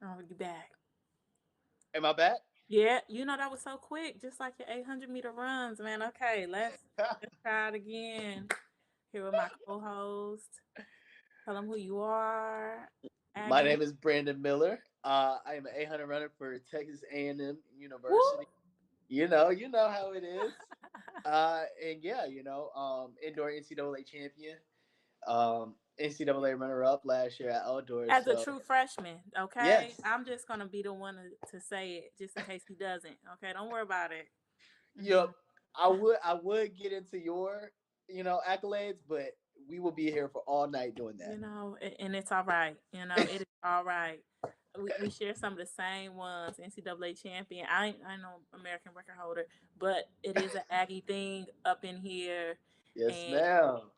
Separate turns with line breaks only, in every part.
Oh, you back.
Am I back?
Yeah, that was so quick, just like your 800-meter runs, man. Okay, let's try it again. Here with my co-host. Tell them who you are.
My
Aggie.
name is Brandon Miller. I am an 800 runner for Texas A&M
Woo!
University. You know how it is. And yeah, indoor NCAA champion, NCAA runner up last year at outdoors.
As a
So
true freshman, okay?
yes,
I'm just gonna be the one to say it, just in case he doesn't. Okay, don't worry about it.
yep.
Mhm.
I would get into your accolades, but we will be here for all night doing that.
And it's all right. It is all right. We share some of the same ones. NCAA champion. I know American record holder, but it is an Aggie thing up in here,
Yes,
and
ma'am.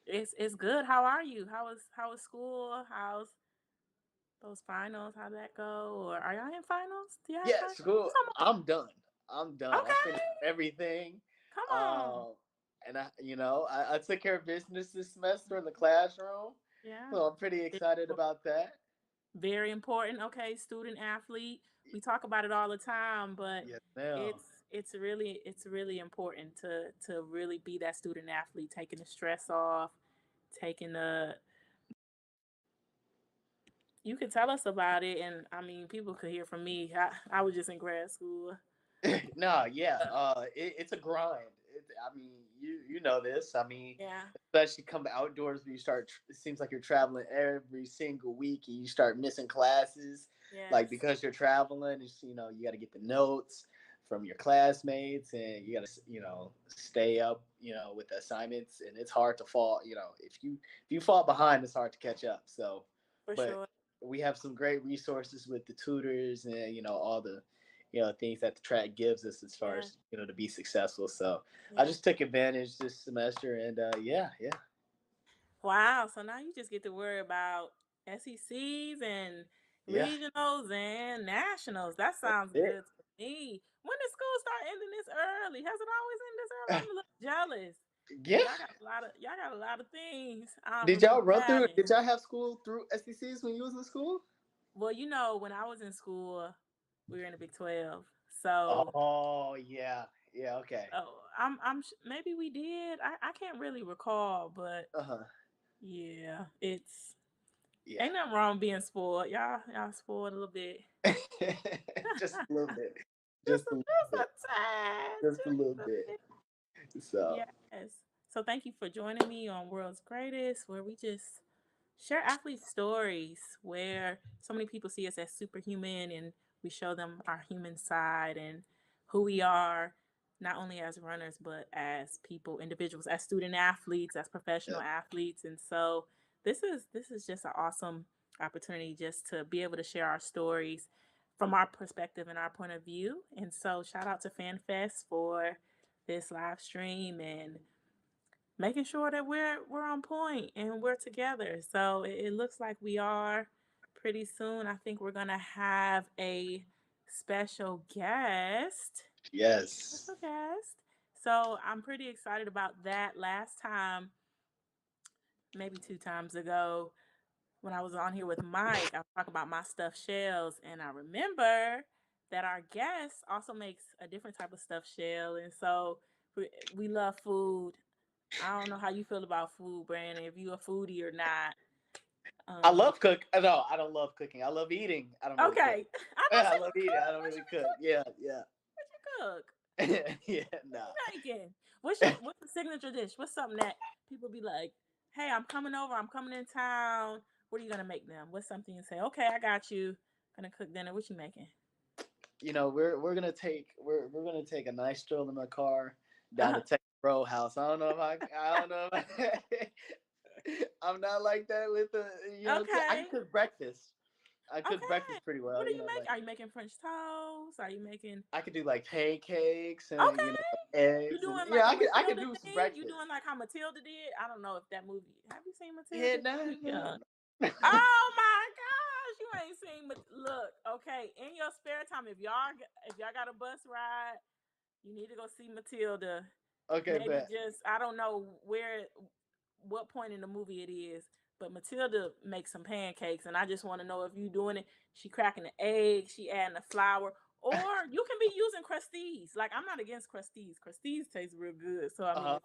it's good. How are you? How is school? How's those finals? How'd that go? Or are y'all in finals? Do y'all have
Yeah,
finals?
school. I'm done. I'm done. I finished
Okay,
everything.
come on.
Um, and I took care of business this semester in the classroom.
Yeah.
So I'm pretty excited about that.
Very important. Okay, student athlete. We talk about it all the time, but
Yes, ma'am.
it's really important to really be that student athlete, taking the stress off, taking the you could tell us about it, and I mean people could hear from me. I was just in grad school.
No, yeah. It's a grind. I mean, you know this. I mean,
Yeah.
especially come outdoors where you start. It seems like you're traveling every single week, and you start missing classes, like
Yes.
because you're traveling. It's, you got to get the notes from your classmates, and you got to stay up, with the assignments, and it's hard to fall. If you fall behind, it's hard to catch up. So,
For
but
sure.
we have some great resources with the tutors and all the things that the track gives us as far
Yeah.
as to be successful. So I
Yeah.
just took advantage this semester, and yeah,
Wow. So now you just get to worry about SECs and
yeah,
regionals and nationals. That
that's
sounds
it.
good to me. When did school start ending this early? Has it always ended this early? I'm a little jealous.
Yeah.
Y'all got a lot of things. I don't
Did y'all
remember
run through?
having.
Did y'all have school through SECs when you was in school?
Well, when I was in school, we were in the Big 12. So
Oh yeah, yeah. Okay.
maybe we did. I can't really recall, but
Uh-huh.
yeah,
Yeah.
ain't nothing wrong being spoiled. Y'all spoiled a little bit.
Just a little bit.
Just
Just
a,
a little
just
bit.
a tad,
Just a
just
little
a
bit.
bit.
So
Yes. So thank you for joining me on World's Greatest, where we just share athlete stories, where so many people see us as superhuman, and we show them our human side and who we are, not only as runners but as people, individuals, as student athletes, as professional
yeah.
athletes. And so this is just an awesome opportunity just to be able to share our stories from our perspective and our point of view. And so shout out to FanFest for this live stream and making sure that we're on point and we're together. So it looks like we are pretty soon. I think we're gonna have a special guest.
Yes.
Special guest. So I'm pretty excited about that. Last time, maybe 2 times ago, when I was on here with Mike, I was talking about my stuffed shells, and I remember that our guest also makes a different type of stuffed shell, and so we love food. I don't know how you feel about food, Brandon. If you a foodie or not.
I
Um.
love cook. No, I don't love cooking. I love eating. I don't really cook.
Okay. I know
I
she
love
don't
eating. I
cook.
don't
What
really
you be
cook.
cooking?
Yeah, yeah.
What you cook?
Yeah,
What
nah.
you making? What's the signature dish? What's something that people be like, "Hey, I'm coming over. I'm coming in town. What are you gonna make them? What's something you say? Okay, I got you. Gonna cook dinner. What you making?
We're gonna take a nice stroll in my car down to
Uh-huh.
Texas Row House. I don't know if I'm not like that with the I can
Okay.
cook breakfast. I cook
Okay.
breakfast pretty
What
well.
are you
Like
making? Are you making French toast? Are you making?
I could do like pancakes and
Okay. You
eggs, and
doing like a
I could
Matilda
do some
thing? You doing
breakfast.
like how Matilda did? I don't know if that movie. Have you seen
Yeah,
Matilda?
no,
You
no,
young.
no.
Oh my gosh, you ain't seen. Look, okay, in your spare time, if y'all got a bus ride, you need to go see Matilda.
Okay,
Maybe
bet.
just I don't know what point in the movie it is, But Matilda makes some pancakes, and I just want to know if you doing it. She cracking the egg, she adding the flour, or you can be using crusties. Like, I'm not against crusties. Crusties taste real good. So I mean,
Uh-huh.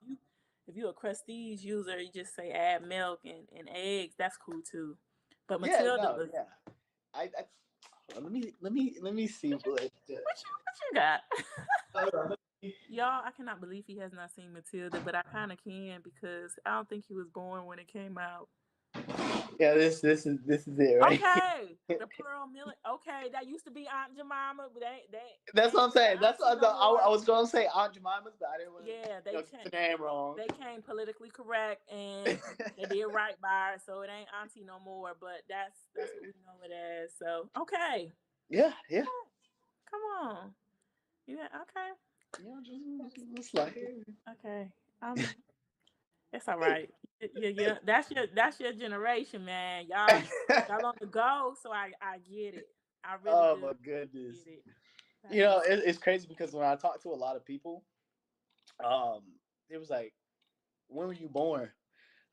if you a crusties user, you just say add milk and eggs. That's cool too. But
Yeah,
Matilda
no,
was
yeah. Let me see what.
what you got?
Hold on, let me-
Y'all, I cannot believe he has not seen Matilda, but I kind of can because I don't think he was born when it came out.
Yeah, this is it, right?
Okay, the Pearl Millet. Okay, that used to be Aunt Jemima, but they
That's what
ain't
I'm
the
saying. That's
auntie
what
no
I
more.
was gonna say Aunt Jemima's, but I didn't want to
Yeah,
get the name wrong.
they came politically correct and they did right by her, so it ain't auntie no more. But that's what we know it as. So okay,
Yeah, yeah.
come on, yeah, okay,
Just like
okay. It's all right. Yeah. That's your generation, man. Y'all on the go, so I get it. I really
oh
do
my goodness.
get it. That is
It's crazy because when I talk to a lot of people, it was like, when were you born?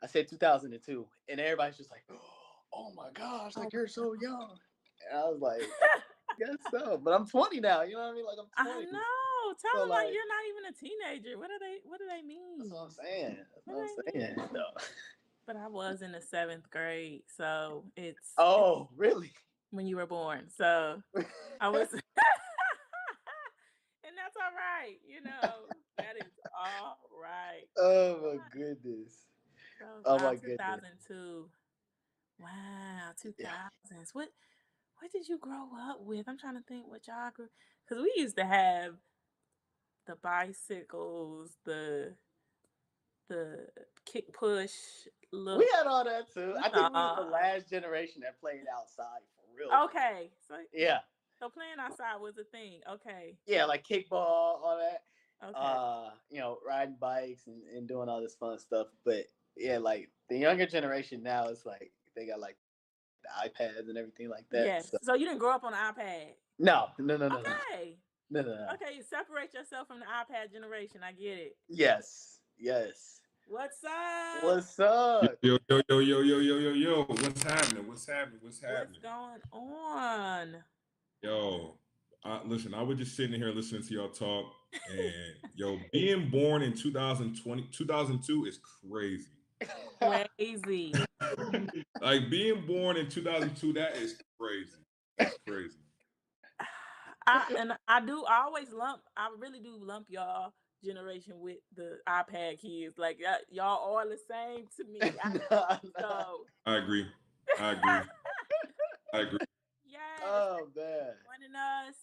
I said 2002, and everybody's just like, oh my gosh,
oh,
like you're so young. And I was like, guess so, but I'm 20 now. You know what I mean? Like I'm
I
20.
know. Tell
So
them like
like,
you're not even a teenager. What do they
that's what
mean?
I'm saying. That's
What
what
do
I'm
they mean?
saying. No.
But I was in the 7th grade, so it's
Oh, really?
when you were born. So I was, and that's all right. That is all right.
Oh my goodness.
So
Oh
wow,
my goodness.
2002. Wow,
Yeah.
2000s. What did you grow up with? I'm trying to think what y'all grew, because we used to have the bicycles, the kick push
We
look.
had all that too. I think we was the
Uh,
last generation that played outside for real, for real.
okay,
Yeah.
so playing outside was a thing. Okay,
Yeah, like kickball, all that.
okay,
Riding bikes and doing all this fun stuff. But yeah, like the younger generation now is like they got like the iPads and everything like that. So
yes. So you didn't grow up on the iPad.
no.
Okay,
No, no, no.
okay. You separate yourself from the iPad generation. I get it.
Yes. Yes.
What's up?
What's up?
Yo. What's happening? What's happening? What's
What's
happening?
going on?
Yo, listen, I was just sitting here listening to y'all talk, and being born in 2020, 2002 is crazy.
Crazy.
Like being born in 2002, that is crazy. That's crazy.
I always I really do lump y'all generation with the iPad kids. Like y'all all the same to me.
Nah.
So
I agree. I agree. I agree.
yes,
Oh
thank you for
man.
joining us.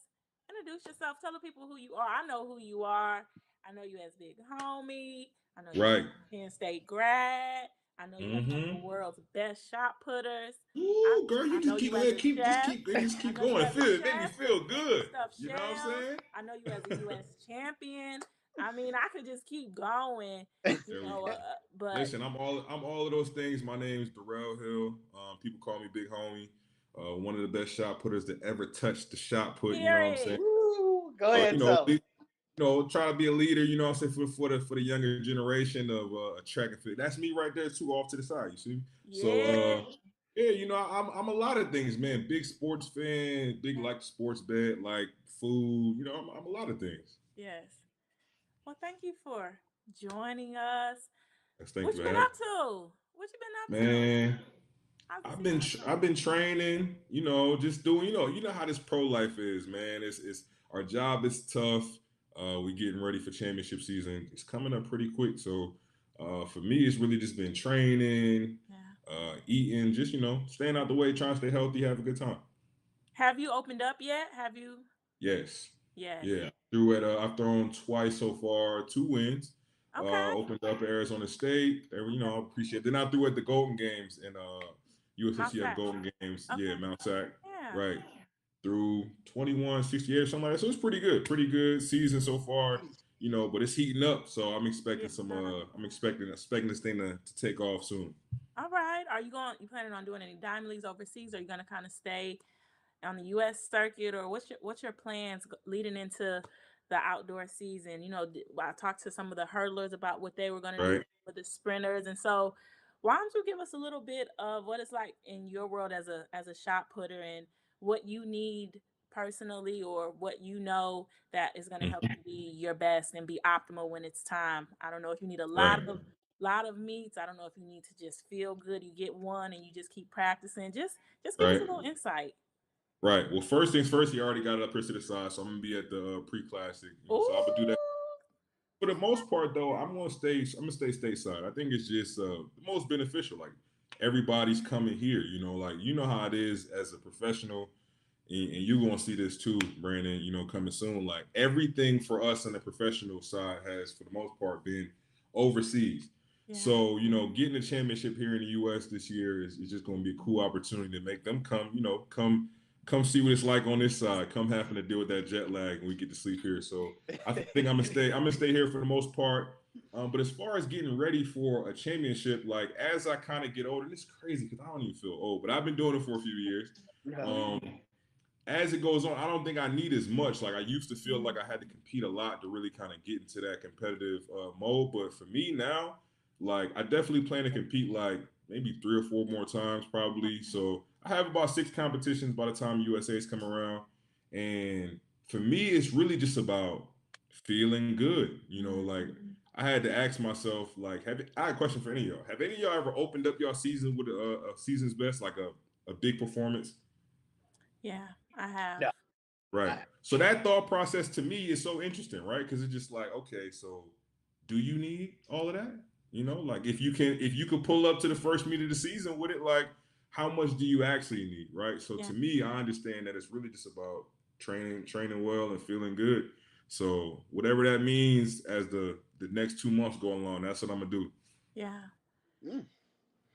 Introduce yourself. Tell the people who you are. I know who you are. I know you as Big Homie. I know you as
Right.
Penn State grad. I know you as one of the
Mm-hmm.
world's best shot putters.
Ooh, girl,
I
you
know
just keep
you as
ahead,
a
keep just
chef.
keep just
I
keep
know you
going.
as a
It make me
chef
feel
making
good.
stuffed
You know what I'm
shells.
saying?
I know you as a U.S. champion. I mean, I could just keep going,
There we go.
but
Listen, I'm all of those things. My name is Darrell Hill. People call me Big Homie. One of the best shot putters that ever touched the shot put. You know what I'm saying?
period.
Woo, go ahead, tell me.
Try to be a leader. You know what I'm saying, for the younger generation of track and field. That's me right there too, off to the side. You see? So
Yeah.
yeah, I'm a lot of things, man. Big sports fan, big like sports bet, like food. I'm a lot of things.
Yes. Well, thank you for joining us.
Yes, thank
What
you
you
for
been
having
up to? What you been up
me.
to?
Man.
How's the
I've
season
been I've
going?
been training, just doing, how this pro life is, man. It's our job is tough. We getting ready for championship season. It's coming up pretty quick. So for me, it's really just been training,
Yeah.
eating, just staying out the way, trying to stay healthy, have a good time.
Have you opened up yet? Have you?
Yes.
Yes.
Yeah. I've thrown twice so far, 2 wins.
Okay.
Opened up at Arizona State. And,
Okay.
I appreciate it. Then I threw at the Golden Games and
Mount
USSCF
Sac.
Golden Games. Yeah,
Okay.
Mount Sac.
Yeah.
Right. Through 21, 68, something like that. So it's pretty good. Pretty good season so far. But it's heating up. So I'm expecting
Yeah.
expecting this thing to take off soon.
All right. You planning on doing any Diamond Leagues overseas? Or are you gonna kind of stay on the U.S. circuit, or what's your plans leading into the outdoor season? I talked to some of the hurdlers about what they were going to do
Right.
for the sprinters, and so why don't you give us a little bit of what it's like in your world as a shot putter, and what you need personally, or what you know that is going to help you be your best and be optimal when it's time. I don't know if you need a
Right.
lot of meets. I don't know if you need to just feel good. You get one and you just keep practicing. Just give us a
Right.
little insight.
Right. Well, first things first, he already got it up here to the side, so I'm gonna be at the pre-classic. So I'm gonna do that.
Ooh.
For the most part, though, I'm gonna stay. I'm gonna stay stateside. I think it's just the most beneficial. Like everybody's coming here. Like you know how it is as a professional, and you're gonna see this too, Brandon. Coming soon. Like everything for us on the professional side has, for the most part, been overseas.
Yeah.
So getting a championship here in the U.S. this year is just going to be a cool opportunity to make them come. Come see what it's like on this side. Come having to deal with that jet lag, and we get to sleep here. So I think I'm gonna stay. I'm gonna stay here for the most part. But as far as getting ready for a championship, like as I kind of get older, and it's crazy because I don't even feel old, but I've been doing it for a few years. Um, as it goes on, I don't think I need as much. Like I used to feel like I had to compete a lot to really kind of get into that competitive mode. But for me now, like I definitely plan to compete like maybe 3 or 4 more times probably. So I have about 6 competitions by the time USA's come around. And for me, it's really just about feeling good. Like I had to ask myself, like, I had a question for any of y'all. Have any of y'all ever opened up your season with a season's best, like a big performance?
Yeah, I have.
No,
Right.
I,
So that thought process to me is so interesting, right? Because it's just like, okay, so do you need all of that? Like if you could pull up to the first meet of the season with it, like how much do you actually need, right? So
Yeah.
to me, I understand that it's really just about training well and feeling good. So whatever that means as the next 2 months go along, that's what I'm gonna do.
Yeah.
mm.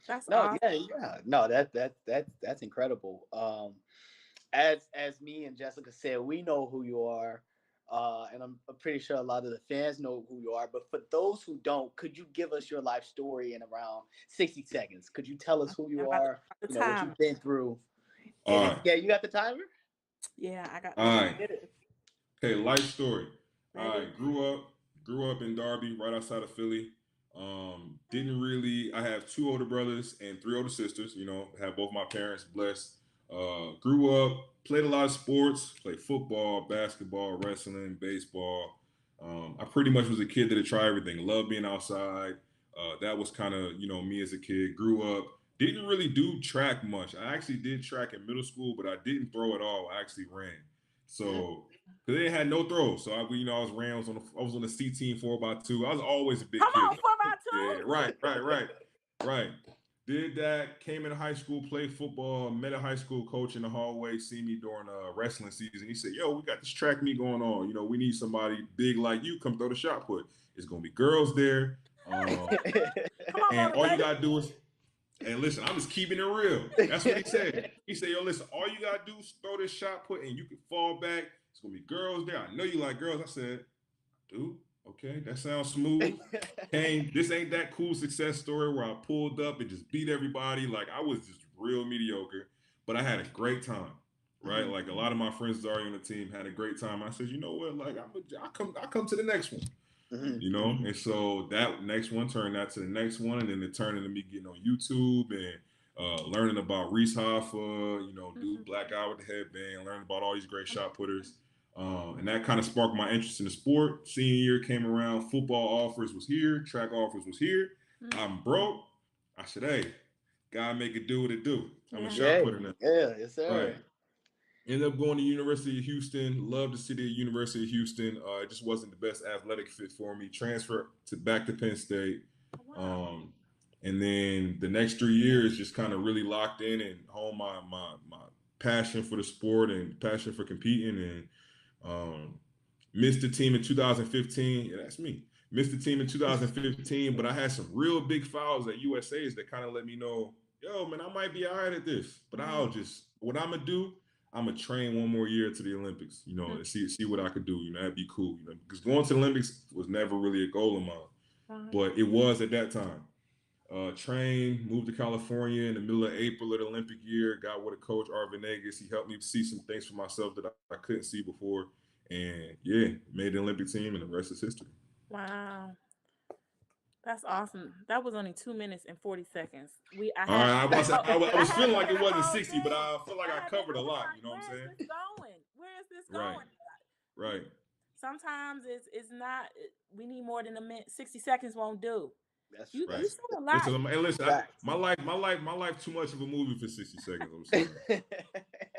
That's
No,
awesome.
yeah. No, that's incredible. As me and Jessica said, we know who you are. And I'm pretty sure a lot of the fans know who you are. But for those who don't, could you give us your life story in around 60 seconds? Could you tell us who
I'm
you
about to
are,
start the
what
time.
you've been through?
All right.
Yeah, you got the timer?
Yeah, I got.
All
Let's
right.
get it.
Okay, life story. All
Ready?
right, grew up in Darby, right outside of Philly. Didn't really. I have 2 older brothers and 3 older sisters. Have both my parents blessed. Grew up, played a lot of sports, played football, basketball, wrestling, baseball. I pretty much was a kid that had tried everything. Loved being outside. That was kind of me as a kid. Grew up. Didn't really do track much. I actually did track in middle school, but I didn't throw at all. I actually ran.
Mm.
So because they had no throws. So I was ran. I was on the C team 4x2. I was always a big
Come
kid.
on, 4 by
Yeah,
2.
right. Did that. Came into high school, played football. Met a high school coach in the hallway. See me during wrestling season. He said, "Yo, we got this track meet going on. We need somebody big like you. Come throw the shot put. It's gonna be girls there.
Come on,
And all you
motivated.
gotta do is and listen, I'm just keeping it real. That's what he said. He said, yo, listen, all you gotta do is throw this shot put and you can fall back. It's gonna be girls there. I know you like girls. I said, dude, okay, that sounds smooth. This ain't that cool success story where I pulled up and just beat everybody. Like I was just real mediocre, but I had a great time. Right, like a lot of my friends already on the team had a great time. I said, you know what, like I come to the next one. And so that next one turned out to the next one, and then it turned into me getting on YouTube and learning about Reese Hoffa,
Mhm.
dude, Black Guy with the headband, learning about all these great shot putters. And that kind of sparked my interest in the sport. Senior year came around, football offers was here, track offers was here.
Mhm.
I'm broke. I said, hey, gotta make it do what it do. I'm a
Yeah.
shot
Yeah,
putter now.
yes,
Right.
sir.
Ended up going to University of Houston. Loved the city of University of Houston. It just wasn't the best athletic fit for me. Transferred back to Penn State.
Oh, wow.
Um, and then the next 3 years just kind of really locked in and honed my passion for the sport and passion for competing. And missed the team in 2015. Yeah, that's me. Missed the team in 2015, but I had some real big fouls at USA's that kind of let me know, yo, man, I might be all right at this. But what I'm gonna do, I'm gonna train one more year to the Olympics, and see what I could do. That'd be cool. Because going to the Olympics was never really a goal of mine,
Fine.
but it was at that time. Trained, moved to California in the middle of April of the Olympic year. Got with a coach, Art Venegas. He helped me see some things for myself that I couldn't see before. And yeah, made the Olympic team, and the rest is history.
Wow. That's awesome. That was only 2 minutes and 40 seconds.
All right, I was
I had
feeling
to
like
hear
it
the
wasn't
whole
60, but
thing.
I feel like I covered a
I was
lot.
like,
You know what I'm
where is
saying?
this going? Where is this
Right,
going?
right.
Sometimes it's not. We need more than a minute. 60 seconds won't do.
That's
Right.
You said a lot.
Listen, and listen.
facts.
My life, too much of a movie for 60 seconds. I'm sorry. I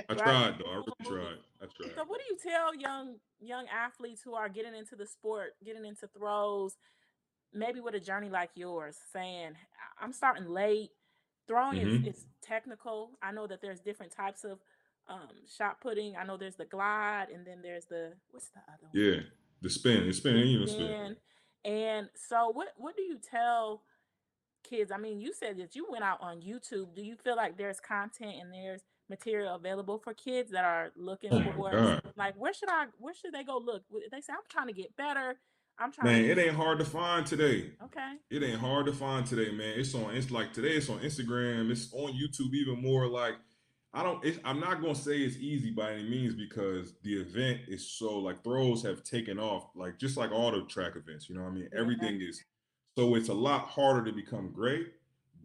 Right?
tried though. I really tried. I tried.
So, what do you tell young athletes who are getting into the sport, getting into throws, maybe with a journey like yours, saying, I'm starting late. Throwing
Mm-hmm.
is technical. I know that there's different types of shot putting. I know there's the glide, and then there's what's the other one?
Yeah, the spin, you know, spin.
And so, what do you tell kids? I mean, you said that you went out on YouTube. Do you feel like there's content and there's material available for kids that are looking
Oh my
for,
God,
like, where should they go look? They say, I'm trying to get better. I'm trying
man,
to
it ain't hard to find today.
Okay.
It ain't hard to find today, man. It's like today. It's on Instagram. It's on YouTube even more. Like I'm not gonna say it's easy by any means because the event is so like throws have taken off. Like just like all the track events, you know what I mean.
Yeah.
Everything is so it's a lot harder to become great,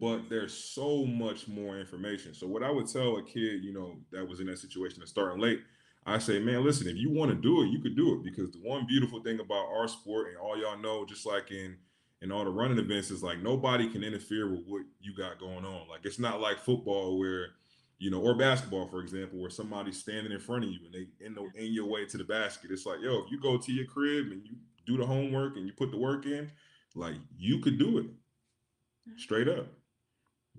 but there's so much more information. So what I would tell a kid, you know, that was in that situation of starting late, I say, man, listen, if you want to do it, you could do it because the one beautiful thing about our sport and all y'all know, just like in all the running events is like nobody can interfere with what you got going on. Like it's not like football where, you know, or basketball, for example, where somebody's standing in front of you and they in your way to the basket. It's like, yo, if you go to your crib and you do the homework and you put the work in, like you could do it straight up.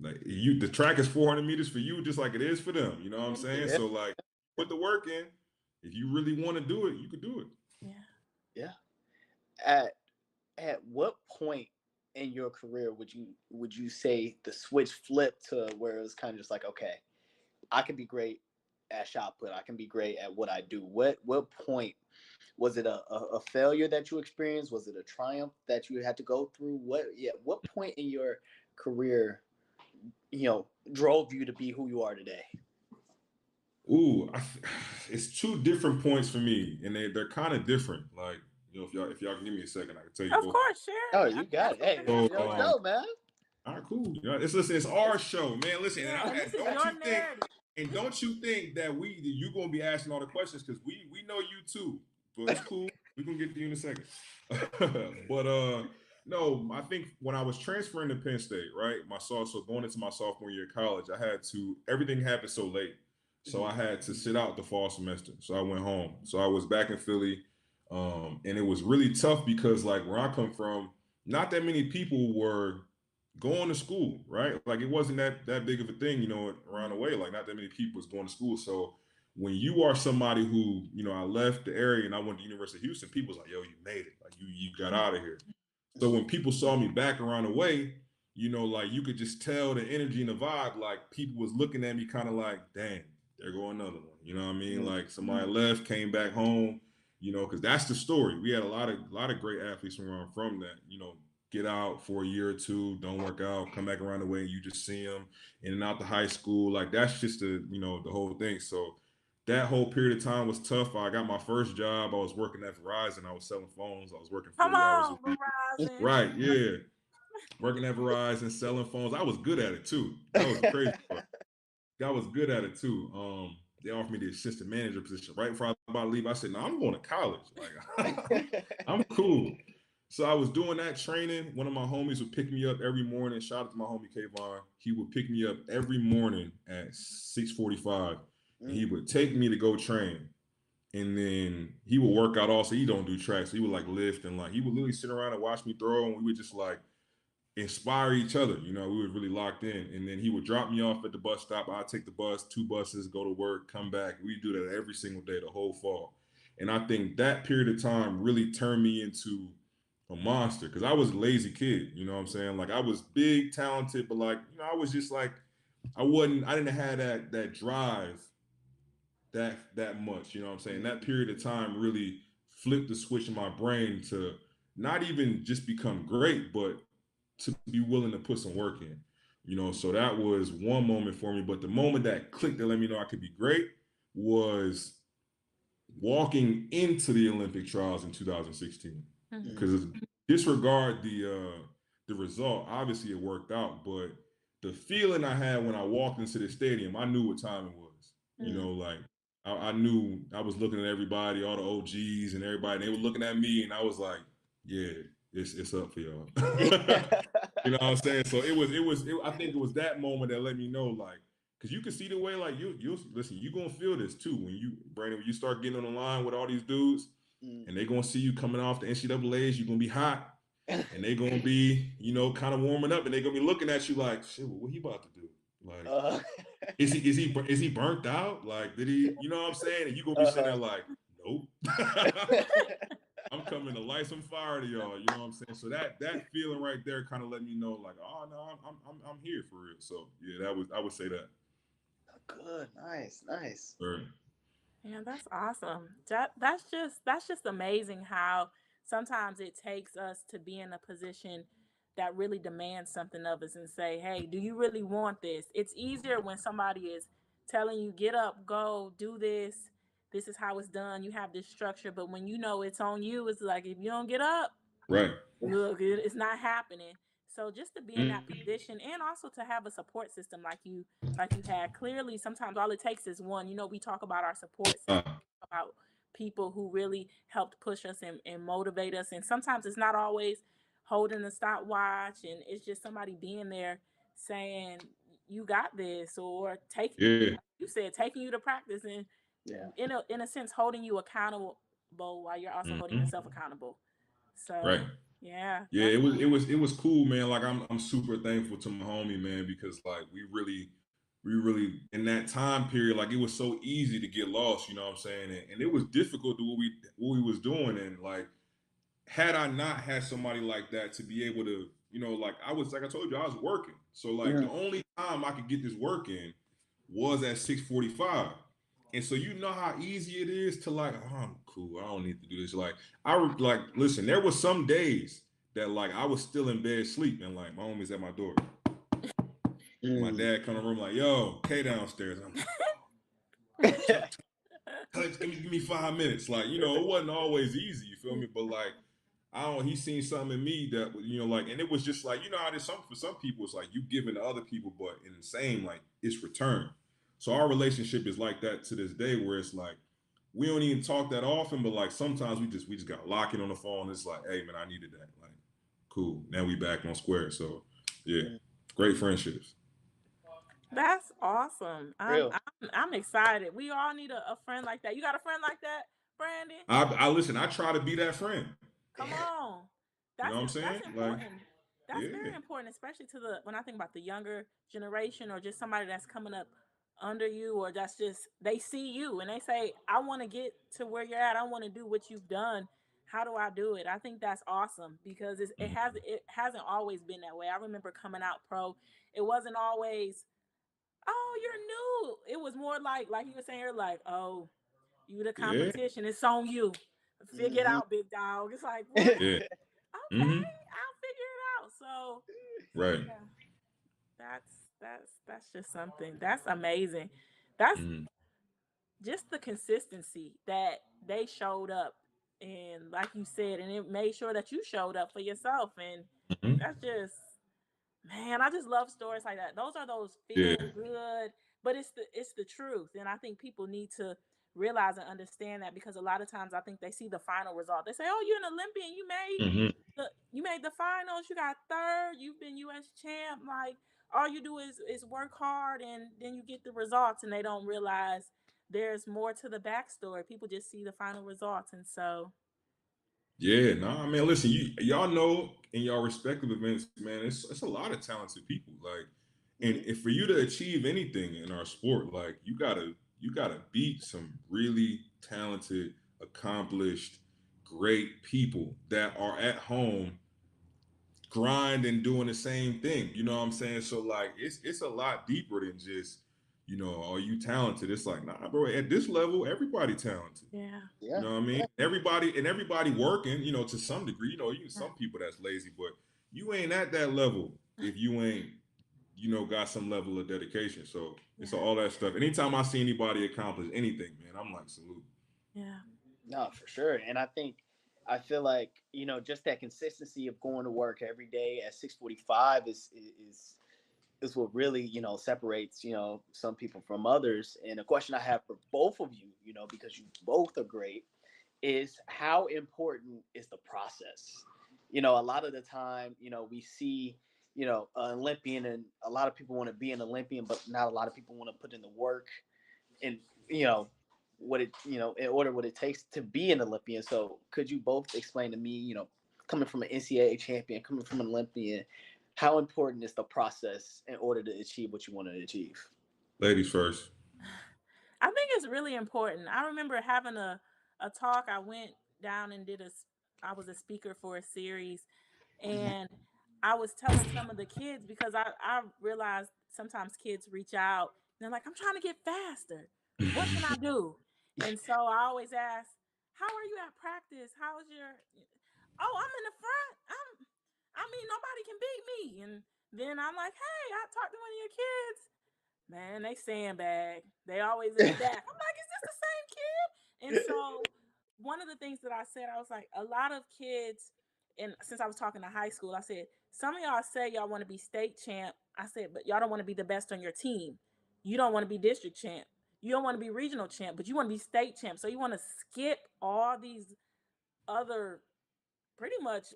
Like the track is 400 meters for you, just like it is for them. You know what I'm saying?
Yeah.
So like, put the work in. If you really want to do it, you could do it.
Yeah.
At what point in your career would you say the switch flipped to where it was kind of just like, okay, I can be great at shot put, I can be great at what I do? What point was it a failure that you experienced? Was it a triumph that you had to go through? What point in your career, drove you to be who you are today?
Ooh, it's two different points for me, and they're kind of different. Like, you know, if y'all can give me a second, I can tell you
Of
both.
course, share.
Oh, you got it. Hey,
So,
it's your show, man.
all right, cool. You know, it's our show, man. Listen,
Yeah, and this is
don't
your
you think?
narrative.
And don't you think that you gonna be asking all the questions because we know you too, but it's cool. We're gonna get to you in a second. But no, I think when I was transferring to Penn State, right, so going into my sophomore year of college, everything happened so late, so I had to sit out the fall semester. So I went home. So I was back in Philly, and it was really tough because like where I come from, not that many people were going to school, right? Like it wasn't that big of a thing, you know, around the way. Like not that many people was going to school. So when you are somebody who, you know, I left the area and I went to University of Houston, people was like, yo, you made it. Like you got out of here. So when people saw me back around the way, you know, like you could just tell the energy and the vibe, like people was looking at me kind of like, dang, there go another one. You know what I mean? Like somebody left, came back home, you know, because that's the story. We had a lot of great athletes from where I'm from that, you know, get out for a year or two, don't work out, come back around the way, and you just see them in and out the high school. Like that's just the whole thing. So that whole period of time was tough. I got my first job. I was working at Verizon. I was selling phones. I was working
Come
40 hours
on,
a week.
Verizon.
Right, yeah. Working at Verizon, selling phones. I was good at it too. That was the crazy part. I was good at it too. They offered me the assistant manager position right before I was about to leave. I said, "No, I'm going to college. Like, I'm cool." So I was doing that training. One of my homies would pick me up every morning. Shout out to my homie Kayvon. He would pick me up every morning at 6:45, and he would take me to go train. And then he would work out also. He don't do track, so he would like lift and like he would literally sit around and watch me throw, and we would just like inspire each other. You know, we were really locked in. And then he would drop me off at the bus stop. I'd take the bus, 2 buses, go to work, come back. We do that every single day, the whole fall. And I think that period of time really turned me into a monster because I was a lazy kid. You know what I'm saying? Like I was big, talented, but like, you know, I was just like, I didn't have that drive that much. You know what I'm saying? That period of time really flipped the switch in my brain to not even just become great, but to be willing to put some work in, you know. So that was one moment for me. But the moment that clicked that let me know I could be great was walking into the Olympic trials in 2016. Because disregard the result, obviously it worked out, but the feeling I had when I walked into the stadium, I knew what time it was. You know, like I knew I was looking at everybody, all the OGs and everybody, and they were looking at me, and I was like, yeah, it's up for y'all. You know what I'm saying? So I think it was that moment that let me know, like, because you can see the way, like, you listen, you gonna feel this too when you, Brandon, when you start getting on the line with all these dudes, and they gonna see you coming off the NCAA's, you're gonna be hot, and they gonna be, you know, kind of warming up, and they gonna be looking at you like, shit, what he about to do? Like, is he burnt out? Like, did he? You know what I'm saying? And you gonna be sitting there like, nope. I'm coming to light some fire to y'all. You know what I'm saying? So that feeling right there kind of let me know, like, oh no, I'm here for real. So yeah, I would say that.
Good, nice.
Right.
Yeah, that's awesome. That's just amazing how sometimes it takes us to be in a position that really demands something of us and say, "Hey, do you really want this?" It's easier when somebody is telling you, "Get up, go, do this. This is how it's done. You have this structure." But when you know it's on you, it's like if you don't get up,
Right.
look, it's not happening. So just to be in that position and also to have a support system like you had, clearly sometimes all it takes is one. You know, we talk about our support system, about people who really helped push us and motivate us. And sometimes it's not always holding the stopwatch, and it's just somebody being there saying, "You got this," or
Yeah.
you said, taking you to practice, and in a sense holding you accountable while you're also holding yourself accountable.
Right.
So yeah,
Yeah,
that's
it was cool, man. Like I'm super thankful to my homie, man, because like we really in that time period, like it was so easy to get lost, you know what I'm saying? And it was difficult to what we was doing. And like had I not had somebody like that to be able to, you know, like I told you, I was working. So like the only time I could get this work in was at 6:45. And so you know how easy it is to like, oh, I'm cool. I don't need to do this. Like listen, there was some days that like I was still in bed sleeping, like my homie's at my door. My dad come in the room like, yo, K downstairs. I'm like, give me 5 minutes. Like, you know, it wasn't always easy, you feel me? But like, he seen something in me that, you know, like, and it was just like, you know how there's something for some people, it's like you giving to other people, but in the same, like, it's return. So our relationship is like that to this day, where it's like, we don't even talk that often, but like sometimes we just got locking on the phone. It's like, hey man, I needed that. Like, cool. Now we back on square. So yeah, great friendships.
that's awesome. I'm
Real.
I'm excited. We all need a friend like that. You got a friend like that, Brandon?
I listen, I try to be that friend.
Come on.
You know what I'm
That's
saying? Like,
important. That's
yeah.
very important, especially to the when I think about the younger generation or just somebody that's coming up under you, or that's just they see you and they say, "I want to get to where you're at. I want to do what you've done. How do I do it?" I think that's awesome because it hasn't always been that way. I remember coming out pro. It wasn't always, "Oh, you're new." It was more like you were saying, you're like, "Oh, you the
Yeah.
competition. It's on you. Figure it out, big dog." It's like, what?
Yeah.
Okay, I'll figure it out. So
Right.
yeah, that's just something. That's amazing. That's just the consistency that they showed up, and like you said, and it made sure that you showed up for yourself. And that's just, man, I just love stories like that. Those are those
Yeah.
feel good, but it's the truth. And I think people need to realize and understand that, because a lot of times I think they see the final result. They say, "Oh, you're an Olympian. You made the finals. You got third. You've been U.S. champ." Like, all you do is work hard, and then you get the results, and they don't realize there's more to the backstory. People just see the final results, and so
Yeah, nah, man. Listen, y'all know in y'all respective events, man, it's a lot of talented people. Like, and if for you to achieve anything in our sport, like you gotta beat some really talented, accomplished, great people that are at home grind and doing the same thing. You know what I'm saying? So like it's a lot deeper than just, you know, are you talented? It's like, nah, bro, at this level, everybody talented.
yeah,
You know what I mean? Everybody working, you know, to some degree. You know, some people that's lazy, but you ain't at that level if you ain't, you know, got some level of dedication. So it's all that stuff. Anytime I see anybody accomplish anything, man, I'm like, salute.
yeah,
No, for sure. And I think I feel like, just that consistency of going to work every day at 6:45 is what really, separates, some people from others. And a question I have for both of you, because you both are great, is how important is the process? A lot of the time, we see, an Olympian, and a lot of people want to be an Olympian, but not a lot of people want to put in the work and, you know, in order what it takes to be an Olympian. So could you both explain to me, coming from an NCAA champion, coming from an Olympian, how important is the process in order to achieve what you want to achieve?
Ladies first.
I think it's really important. I remember having a talk. I went down and I was a speaker for a series, and I was telling some of the kids, because I realized sometimes kids reach out and they're like, I'm trying to get faster. What can I do? And so I always ask, how are you at practice? How's your, oh, I'm in the front. I mean, nobody can beat me. And then I'm like, hey, I talked to one of your kids. Man, they sandbag. They always in the back. I'm like, is this the same kid? And so one of the things that I said, I was like, a lot of kids, and since I was talking to high school, I said, some of y'all say y'all want to be state champ. I said, but y'all don't want to be the best on your team. You don't want to be district champ. You don't want to be regional champ, but you want to be state champ. So you want to skip all these other, pretty much,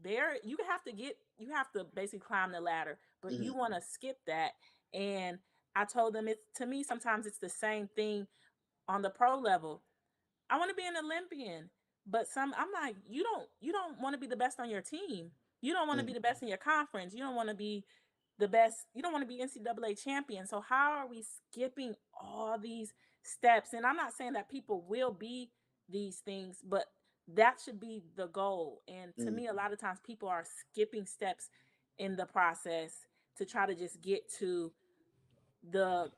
there you have to basically climb the ladder, but you
Mhm.
want to skip that. And I told them, it's, to me, sometimes it's the same thing on the pro level. I want to be an Olympian, but I'm like, you don't want to be the best on your team. You don't want to be
Mhm.
the best in your conference. You don't want to be the best. You don't want to be NCAA champion. So how are we skipping all these steps? And I'm not saying that people will be these things, but that should be the goal. And to
Mhm.
me, a lot of times people are skipping steps in the process to try to just get to the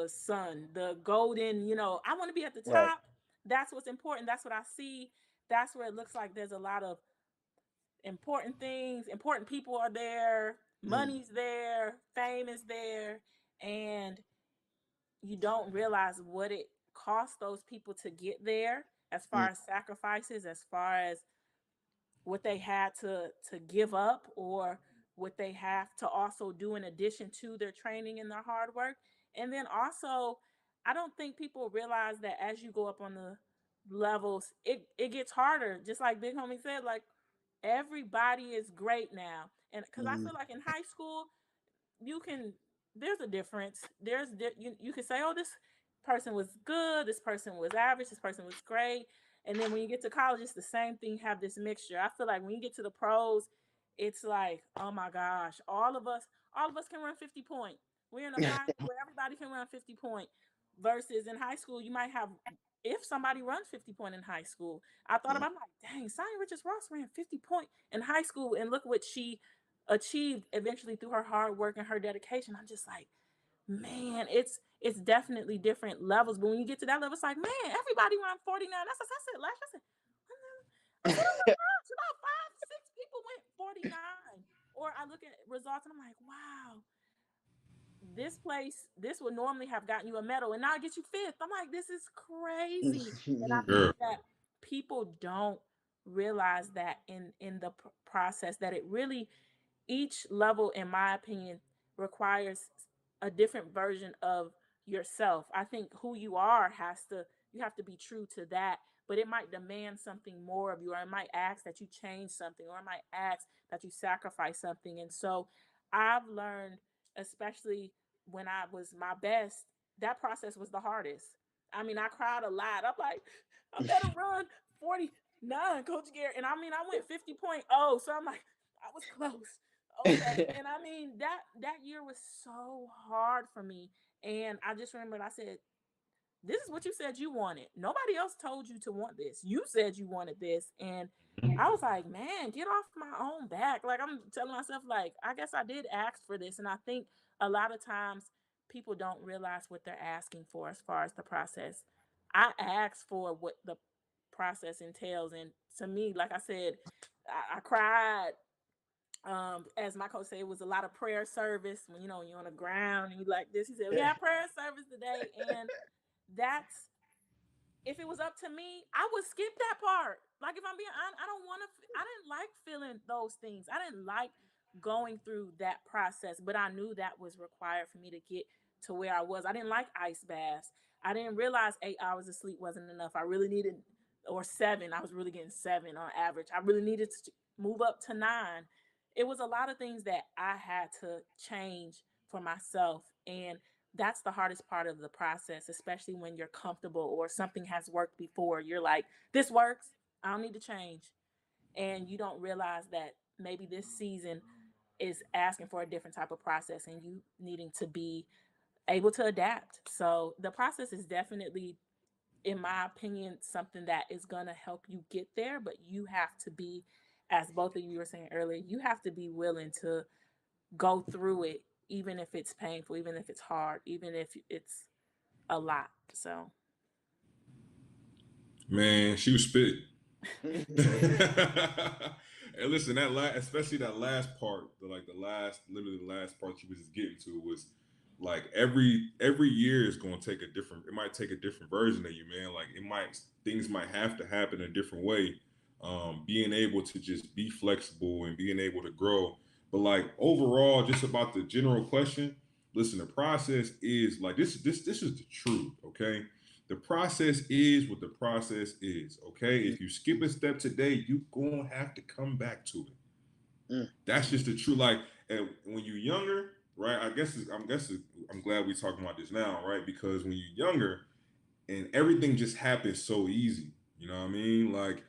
sun, the golden, I want to be at the
Right.
top. That's what's important. That's what I see. That's where it looks like there's a lot of important things. Important people are there.
Mhm.
Money's there. Fame is there. And you don't realize what it costs those people to get there, as far
Mhm.
as sacrifices, as far as what they had to give up, or what they have to also do in addition to their training and their hard work. And then also, I don't think people realize that as you go up on the levels, it gets harder. Just like Big Homie said, like, everybody is great now. And because I
Mhm.
feel like in high school, you can, there's a difference. You can say, oh, this person was good, this person was average, this person was great. And then when you get to college, it's the same thing, have this mixture. I feel like when you get to the pros, it's like, oh my gosh, all of us can run 50 point. We're in a finals where everybody can run 50 point, versus in high school you might have, if somebody runs 50 point in high school. I thought
Mhm.
about, I'm like, dang, Sonya Richards Ross ran 50 point in high school, and look what she achieved eventually through her hard work and her dedication. I'm just like, man, it's definitely different levels. But when you get to that level, it's like, man, everybody run 49. That's what I said last year. I said, oh my gosh, about 5, 6 people went 49. Or I look at results and I'm like, wow, this would normally have gotten you a medal, and now it gets you fifth. I'm like, this is crazy. And I
Mhm.
think
Yeah.
that people don't realize that in the process, that it really, each level, in my opinion, requires a different version of yourself. I think who you are you have to be true to that, but it might demand something more of you, or it might ask that you change something, or it might ask that you sacrifice something. And so I've learned, especially when I was my best, that process was the hardest. I mean, I cried a lot. I'm like, I better run 49, Coach Garrett. And I mean, I went 50.0. So I'm like, I was close. Okay. And I mean, that year was so hard for me. And I just remembered, I said, this is what you said you wanted. Nobody else told you to want this. You said you wanted this. And I was like, man, get off my own back. Like, I'm telling myself, like, I guess I did ask for this. And I think a lot of times people don't realize what they're asking for as far as the process. I asked for what the process entails. And to me, like I said, I cried. As my coach said, it was a lot of prayer service. When you're on the ground and you like this, he said, we have prayer service today. And that's, if it was up to me, I would skip that part. like if I'm being honest, I don't want to. I didn't like feeling those things. I didn't like going through that process, but I knew that was required for me to get to where I was. I didn't like ice baths. I didn't realize 8 hours of sleep wasn't enough. I really needed, or 7. I was really getting 7 on average. I really needed to move up to 9. It was a lot of things that I had to change for myself, and that's the hardest part of the process, especially when you're comfortable or something has worked before. You're like, this works. I don't need to change. And you don't realize that maybe this season is asking for a different type of process and you needing to be able to adapt. So the process is definitely, in my opinion, something that is going to help you get there, but you have to be, as both of you were saying earlier, you have to be willing to go through it, even if it's painful, even if it's hard, even if it's a lot. So,
Man, she was spit. And listen, especially that last part, literally the last part she was just getting to was like every year is going to take a different. It might take a different version of you, man. Like things might have to happen a different way. Being able to just be flexible and being able to grow, but like overall, just about the general question. Listen, the process is like this. This is the truth, okay? The process is what the process is. Okay. If you skip a step today, you gonna have to come back to it. That's just the truth. Like, and when you're younger, right? I'm glad we're talking about this now, right? Because when you're younger and everything just happens so easy, you know what I mean? Like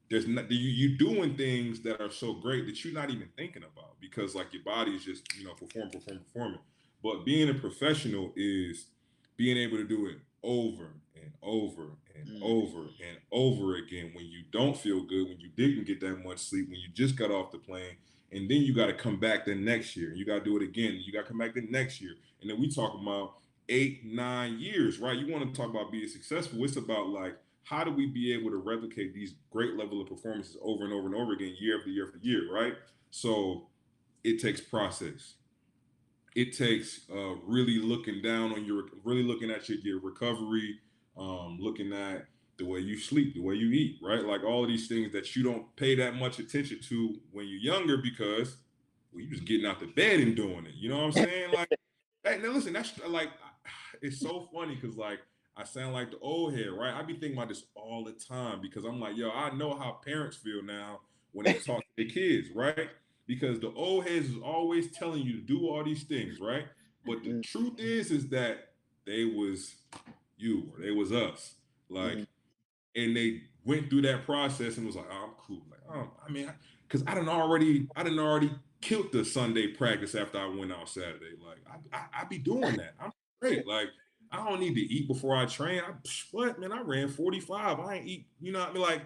there's not you doing things that are so great that you're not even thinking about because like your body is just performing. But being a professional is being able to do it over and over and over and over again when you don't feel good, when you didn't get that much sleep, when you just got off the plane, and then you got to come back the next year. You got to do it again. You got to come back the next year, and then we talk about 8-9 years, right? You want to talk about being successful. It's about like how do we be able to replicate these great level of performances over and over and over again, year after year after year, right? So it takes process. It takes really really looking at your recovery, looking at the way you sleep, the way you eat, right? Like all of these things that you don't pay that much attention to when you're younger because well, you just getting out the bed and doing it. You know what I'm saying? Like, hey, now listen, that's like, it's so funny because like I sound like the old head, right? I be thinking about this all the time because I'm like, yo, I know how parents feel now when they talk to their kids, right? Because the old heads is always telling you to do all these things, right? But the truth is that they was you or they was us, like, and they went through that process and was like, oh, I'm cool. Like, I mean, because I didn't already killed the Sunday practice after I went out Saturday. Like, I be doing that. I'm great. Like, I don't need to eat before I train. What man? I ran 45. I ain't eat. You know what I mean? Like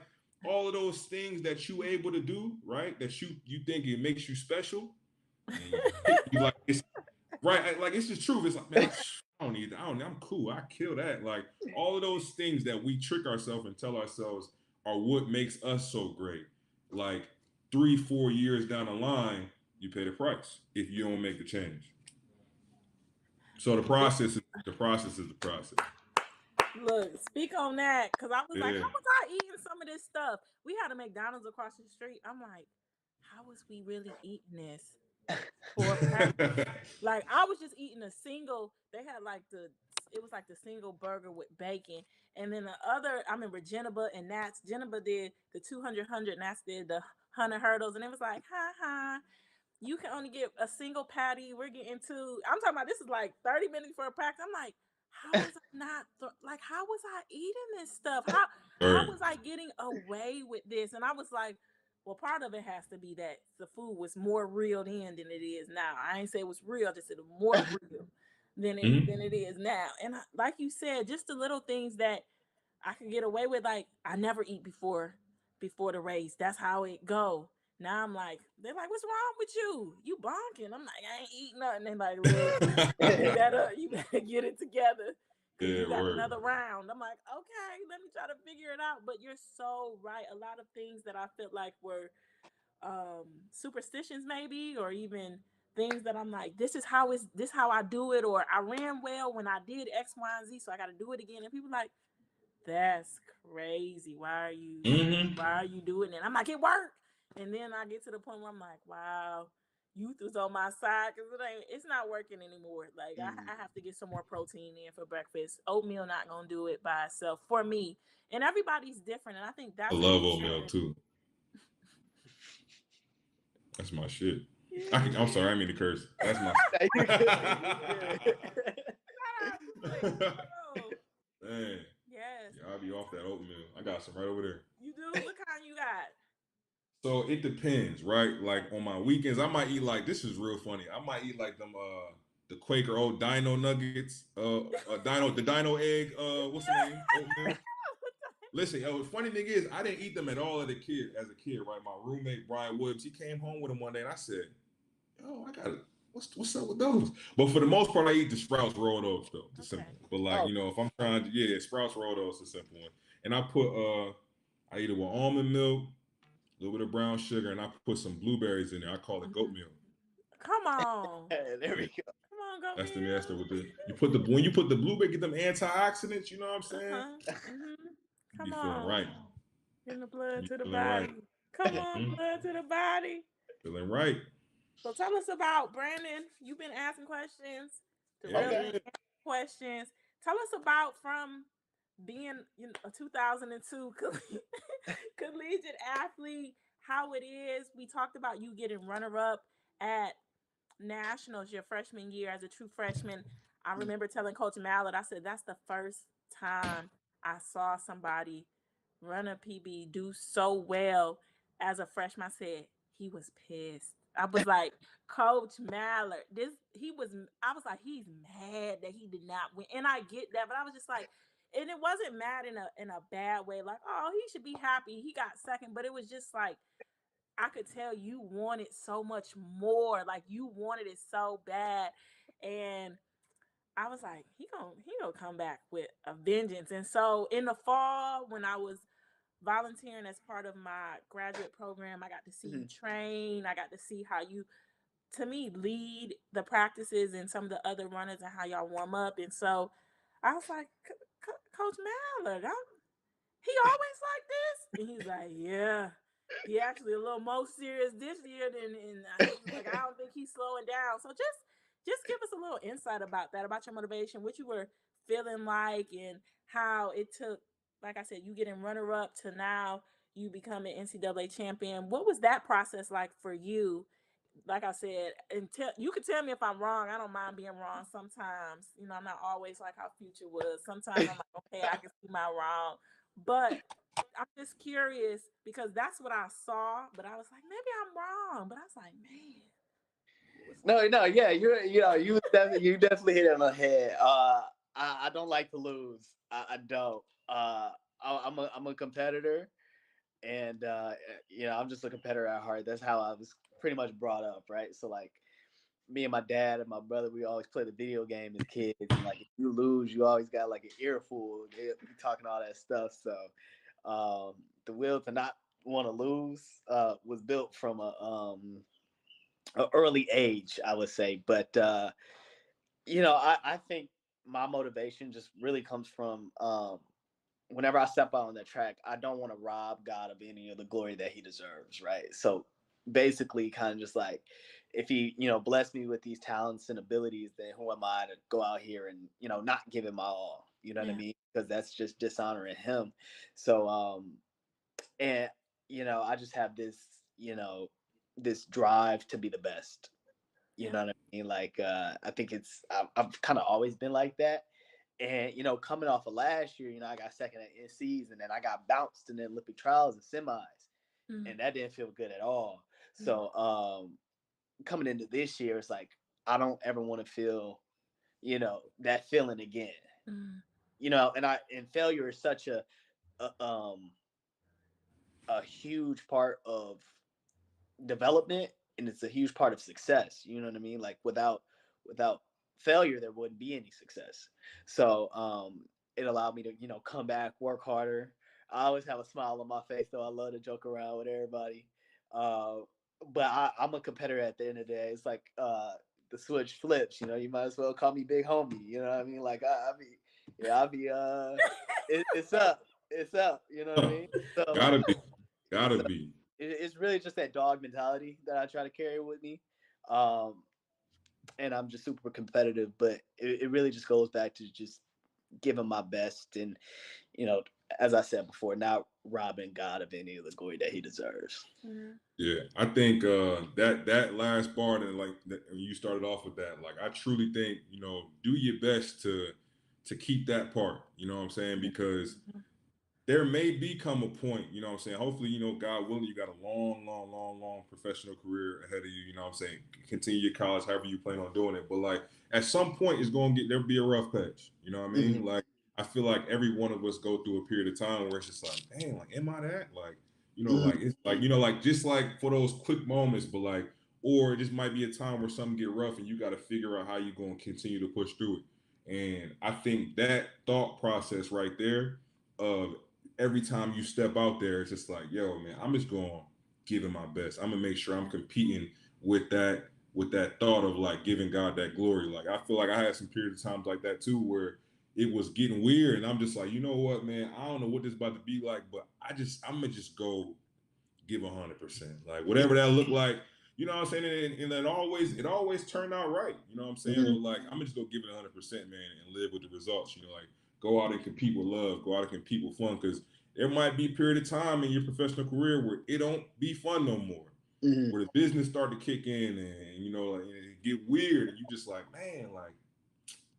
all of those things that you able to do, right? That you think it makes you special, and you like it's right. Like it's the truth. It's like man, I don't need. I'm cool. I kill that. Like all of those things that we trick ourselves and tell ourselves are what makes us so great. Like 3-4 years down the line, you pay the price if you don't make the change. So the process is the process is the process.
look, speak on that because I was like,
Yeah.
how was I eating some of this stuff? We had a McDonald's across the street. I'm like, how was we really eating this for practice? Like I was just eating a single. They had like it was like the single burger with bacon, and then the other. I remember Jennifer did the 200 Nats did the 100 hurdles, and it was like, ha ha. You can only get a single patty. We're getting two. I'm talking about this is like 30 minutes for a practice. I'm like, how was I not like how was I eating this stuff? How
Right.
was I getting away with this? And I was like, well, part of it has to be that the food was more real then than it is now. I ain't say it was real, I just said it was more real than it is now. And like you said, just the little things that I could get away with, like I never eat before the race. That's how it go. Now I'm like, they're like, what's wrong with you? You bonking. I'm like, I ain't eating nothing. They're like, look, you better get it together because
Yeah,
you got
word.
another round. I'm like, okay, let me try to figure it out. But you're so right. A lot of things that I felt like were superstitions maybe, or even things that I'm like, this how I do it, or I ran well when I did X, Y, and Z, so I got to do it again. And people like, that's crazy. Why
Mm-hmm.
are you doing it? I'm like, it worked. And then I get to the point where I'm like, wow, youth was on my side because it's not working anymore. Like I have to get some more protein in for breakfast. Oatmeal not gonna do it by itself for me. And everybody's different. And I think
I
that's
love oatmeal too. That's my shit. I'm sorry, I mean to curse. That's my man.
Yes.
Yeah, I'll be off that oatmeal. I got some right over there.
You do? What kind you got?
So it depends, right? Like on my weekends, I might eat like this is real funny. I might eat like them the Quaker old Dino Nuggets, the Dino egg, what's the name? Oatmeal. Listen, the funny thing is, I didn't eat them at all as a kid, right? My roommate Brian Woods, he came home with them one day, and I said, "Yo, I got it. What's up with those?" But for the most part, I eat the Sprouts rolled oats though, the simple one. But like if I'm trying to, yeah, Sprouts rolled oats, the simple one. And I put I eat it with almond milk, a little bit of brown sugar, and I put some blueberries in there. I call it goat milk.
Come on.
There we go.
Come on, go.
That's with the when you put the blueberry, get them antioxidants. You know what I'm saying?
Come
You be feeling
on.
right.
In the blood to the
feeling
body.
right.
Come on, blood to the body.
Feeling right.
So tell us about Brandon. You've been asking questions. Darrell's been asking questions. Tell us about from being a 2002 collegiate athlete, how it is. We talked about you getting runner-up at nationals your freshman year as a true freshman. I remember telling Coach Mallett, I said, that's the first time I saw somebody run a PB do so well as a freshman. I said, he was pissed. I was like, Coach Mallett, I was like, he's mad that he did not win. And I get that, but I was just like, and it wasn't mad in a bad way, like, oh, he should be happy. He got second, but it was just like, I could tell you wanted so much more. Like you wanted it so bad. And I was like, he gonna come back with a vengeance. And so in the fall, when I was volunteering as part of my graduate program, I got to see you train. I got to see how you, to me, lead the practices and some of the other runners and how y'all warm up. And so I was like, Coach Mallard, he always like this? And he's like, yeah. He actually a little more serious this year than like I don't think he's slowing down. So just give us a little insight about that, about your motivation, what you were feeling like, and how it took, like I said, you getting runner up to now you becoming NCAA champion. What was that process like for you? Like I said, and you can tell me if I'm wrong. I don't mind being wrong sometimes. I'm not always like how Future was. Sometimes I'm like, okay, I can see my wrong. But I'm just curious because that's what I saw. But I was like, maybe I'm wrong. But I was like, man.
No, yeah, you definitely hit it on the head. I don't like to lose. I don't. I'm a competitor, and I'm just a competitor at heart. That's how I was pretty much brought up, right? So like, me and my dad and my brother, we always play the video game as kids, and like if you lose, you always got like an earful. They be talking all that stuff. So the will to not want to lose was built from a early age, I would say. But I think my motivation just really comes from whenever I step out on that track, I don't want to rob God of any of the glory that he deserves, right? So basically kind of just like, if he, bless me with these talents and abilities, then who am I to go out here and, not give him my all, you know what I mean? Because that's just dishonoring him. So, and, I just have this, this drive to be the best, you know what I mean? Like, I think I've kind of always been like that. And, coming off of last year, I got second at NCs, and then I got bounced in the Olympic trials and semis. And that didn't feel good at all. So coming into this year, it's like, I don't ever want to feel, that feeling again. And failure is such a huge part of development, and it's a huge part of success. You know what I mean? Like without failure, there wouldn't be any success. So it allowed me to, come back, work harder. I always have a smile on my face, though. I love to joke around with everybody. But I'm a competitor at the end of the day. It's like the switch flips, you might as well call me big homie. You know what I mean? Like I mean, Yeah, I'll be it's up. It's up. You know what I mean? So
Gotta be. Gotta
so
be.
it's really just that dog mentality that I try to carry with me. Um, and I'm just super competitive, but it really just goes back to just giving my best and, you know, as I said before, not robbing God of any of the glory that he deserves.
Mm-hmm.
Yeah, I think that last part and like when you started off with that, like I truly think do your best to keep that part. You know what I'm saying? Because there may become a point, what I'm saying? Hopefully, God willing, you got a long, long, long, long professional career ahead of you, what I'm saying? Continue your college, however you plan on doing it. But like at some point it's gonna there'll be a rough patch. You know what I mean?
Mm-hmm.
Like I feel like every one of us go through a period of time where it's just like, dang, like am I that? Like,
Mm-hmm.
like it's like, like just like for those quick moments, but like, or it just might be a time where something get rough and you gotta figure out how you're gonna continue to push through it. And I think that thought process right there of every time you step out there, it's just like, yo, man, I'm just going to give it my best. I'm gonna make sure I'm competing with that thought of like giving God that glory. Like I feel like I had some periods of times like that too, where it was getting weird, and I'm just like, you know what, man, I don't know what this is about to be like, but I'm gonna just go give 100%, like whatever that look like. You know what I'm saying? And it always turned out right. You know what I'm saying?
Mm-hmm.
But like, I'm gonna just go give it 100%, man, and live with the results. Like go out and compete with love, go out and compete with fun, because there might be a period of time in your professional career where it don't be fun no more,
Mm-hmm.
where the business start to kick in, and like it get weird, and you just like, man, like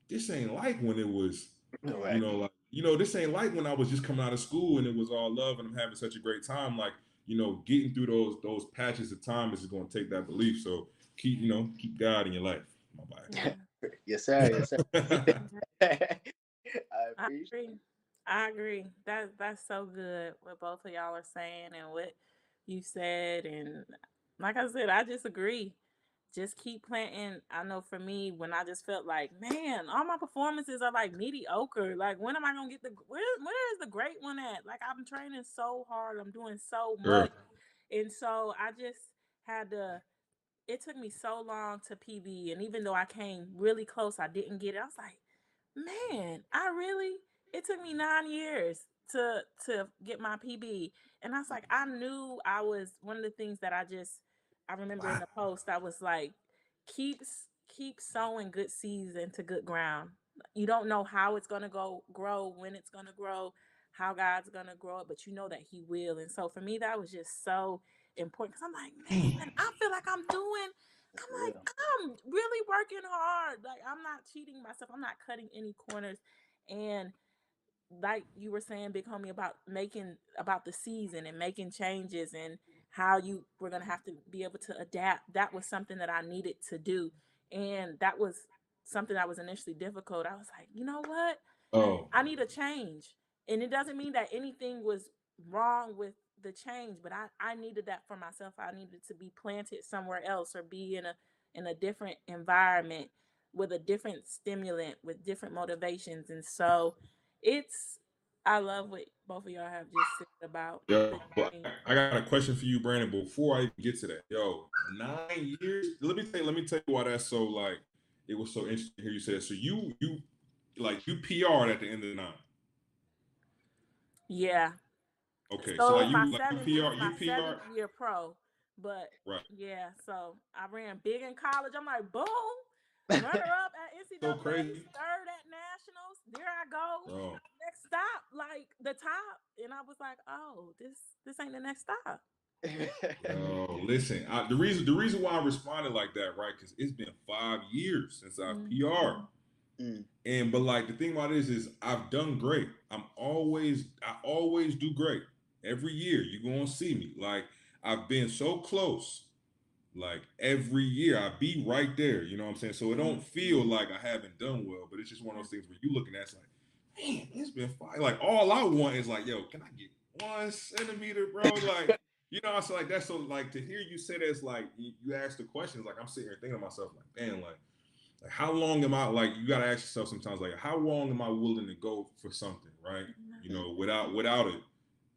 this ain't like when it was,
Right.
like this ain't like when I was just coming out of school and it was all love and I'm having such a great time. Like getting through those patches of time is going to take that belief. So keep God in your life, my
Yeah.
Yes, sir. Yes, sir.
boy.
I
I
appreciate.
agree. I agree. That's so good what both of y'all are saying and what you said. And like I said, I just agree. Just keep planting. I know for me, when I just felt like, man, all my performances are like mediocre. Like, when am I gonna get where is the great one at? Like, I'm training so hard. I'm doing so
Sure.
much, and so I just had to. It took me so long to PB, and even though I came really close, I didn't get it. I was like, man, it took me 9 years to get my PB. And I was like, I knew I was one of the things that I remember in
Wow.
the post, I was like, keep keep sowing good seeds into good ground. You don't know how it's gonna grow, when it's gonna grow, how God's gonna grow it, but you know that He will. And so for me, that was just so important, because I'm like, man, I feel like
That's
I'm like,
real.
I'm really working hard. Like, I'm not cheating myself. I'm not cutting any corners. And like you were saying, big homie, about the season and making changes and how you were gonna have to be able to adapt. That was something that I needed to do. And that was something that was initially difficult. I was like, you know what?
Oh,
I need a change. And it doesn't mean that anything was wrong with the change, but I needed that for myself. I needed to be planted somewhere else, or be in a different environment with a different stimulant, with different motivations. And so it's I love what both of y'all have just said about
yo,
the
but
change.
I got a question for you, Brandon. Before I even get to that, yo, 9 years. Let me tell you why that's so like. It was so interesting to hear you say it. So you PR'd at the end of the 9.
Yeah.
Okay, so
So
like
it's my
you
seventh
PR
it's
you
my
PR
seventh year pro. But
right.
yeah, so I ran big in college. I'm like, boom, runner up at
So
NCAA's,
crazy,
third at nationals. There I go.
bro.
Next stop, like the top. And I was like, oh, this ain't the next stop.
Yo, listen. The reason why I responded like that, right? Because it's been 5 years since I've
Mm-hmm.
PR,
Mm.
and but like the thing about this is I've done great. I always do great every year. You gonna see me like I've been so close. Like every year I be right there. You know what I'm saying? So it don't feel like I haven't done well, but it's just one of those things where you looking at it's like, man, it's been fine. Like all I want is like, yo, can I get 1 centimeter, bro? Like, I feel like that's so like to hear you say that, it's like you ask the questions, like I'm sitting here thinking to myself, like, man, like how long am I like you gotta ask yourself sometimes, like, how long am I willing to go for something, right? Without it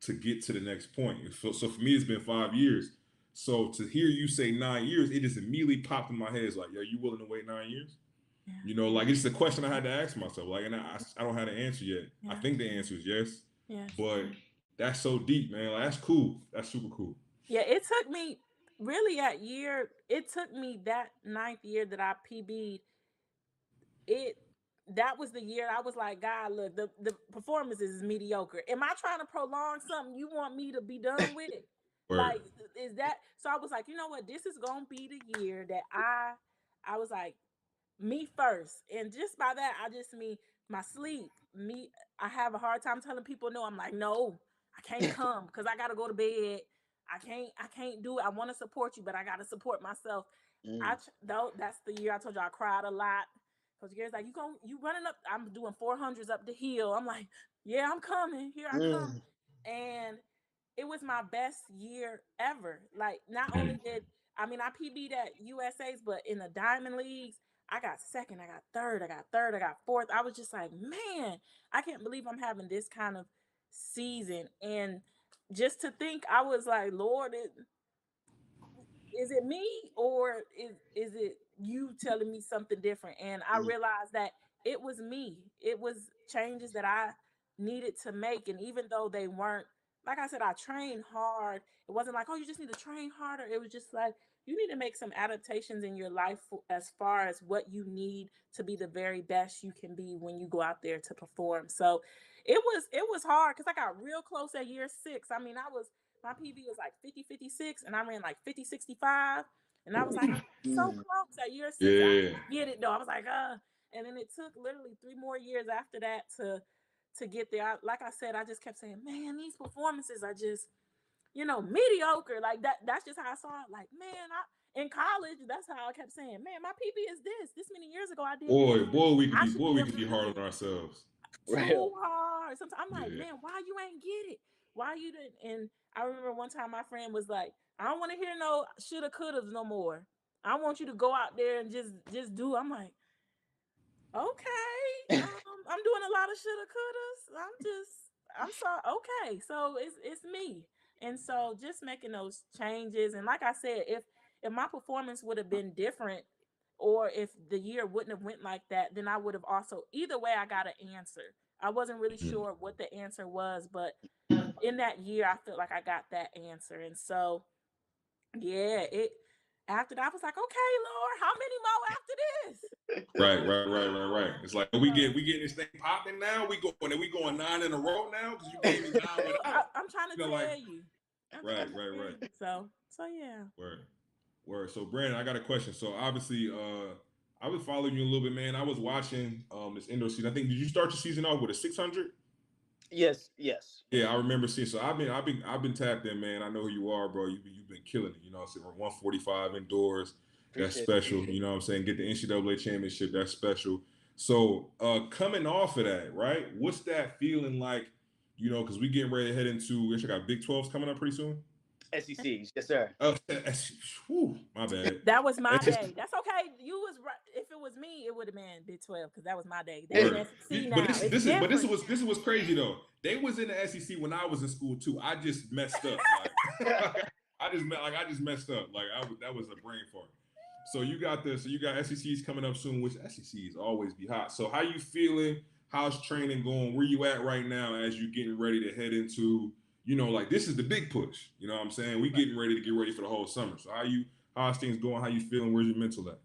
to get to the next point. So for me, it's been 5 years. So to hear you say 9 years, it just immediately popped in my head. It's like, yo, you willing to wait 9 years?
Yeah.
You know, like it's the question I had to ask myself. Like, and I don't have the answer yet. I
Yeah.
think the answer is yes,
Yes.
but that's so deep, man. Like, that's cool. That's super cool.
Yeah, it took me really it took me that ninth year that I PB'd. That was the year I was like, God, look, the performance is mediocre. Am I trying to prolong something you want me to be done with?
Word.
Like, is that so? I was like, you know what? This is gonna be the year that I was like, me first. And just by that, I just mean my sleep. I have a hard time telling people no. I'm like, no, I can't come because I gotta go to bed. I can't do it. I want to support you, but I gotta support myself. Though that's the year I told you I cried a lot. Because Gary's like, you running up, I'm doing 400s up the hill. I'm like, yeah, I'm coming. Here I come. And it was my best year ever. Like, not only did I PB'd at USA's, but in the Diamond Leagues, I got second, I got third, I got fourth. I was just like, man, I can't believe I'm having this kind of season. And just to think, I was like, Lord, is it me or is it you telling me something different? And I realized that it was me. It was changes that I needed to make. And even though they weren't, like I said, I trained hard. It wasn't like, oh, you just need to train harder. It was just like, you need to make some adaptations in your life as far as what you need to be the very best you can be when you go out there to perform. So it was hard because I got real close at year 6. My PB was like 50-56, and I ran like 50-65. And I was like, I'm so close at year 6. I
Yeah.
didn't get it though. I was like, And then it took literally 3 more years after that to get there. Like I said, I just kept saying, man, these performances are just, mediocre. Like that's just how I saw it. Like, man, in college, that's how I kept saying, man, my PB is this many years ago I did this.
Boy,
I should be
we
able
could
to
be
do
hard
it.
on ourselves.
Too hard. Sometimes I'm like,
Yeah.
man, why you ain't get it? Why you didn't? And I remember one time my friend was like, I don't want to hear no shoulda couldas no more. I want you to go out there and just do. I'm like, okay, I'm doing a lot of shoulda couldas. I'm sorry. Okay, so it's me, and so just making those changes. And like I said, if my performance would have been different, or if the year wouldn't have went like that, then I would have also, either way, I got an answer. I wasn't really sure what the answer was, but in that year, I felt like I got that answer. And so, yeah, after that, I was like, okay, Lord, how many more after this?
Right. It's like we getting this thing popping now. We going 9 in a row now because you gave me 9 without.
I'm trying to tell you.
Right.
So yeah.
Word. So Brandon, I got a question. So obviously, I was following you a little bit, man. I was watching this indoor season. I think did you start your season off with a 600?
Yes.
Yeah, I remember seeing. So I've been tapped in, man. I know who you are, bro. You've been killing it. You know, so 145 indoors. That's
Appreciate
special. You know what I'm saying? Get the NCAA championship. That's special. So coming off of that, right? What's that feeling like? You know, because we getting ready to head into. I got Big 12s coming up pretty soon.
SECs, yes, sir.
Oh, my bad.
That was my day. That's okay. You was right. If it was me, it would have been Big 12 because that was my day. They in SEC now.
This was crazy though. They was in the SEC when I was in school too. I just messed up. Like, I just messed up. Like that was a brain fart. So you got this. So you got SECs coming up soon, which SECs always be hot. So how you feeling? How's training going? Where you at right now as you getting ready to head into? You know, like this is the big push. You know what I'm saying? We getting ready to get ready for the whole summer. So how's things going? How you feeling? Where's your mental at?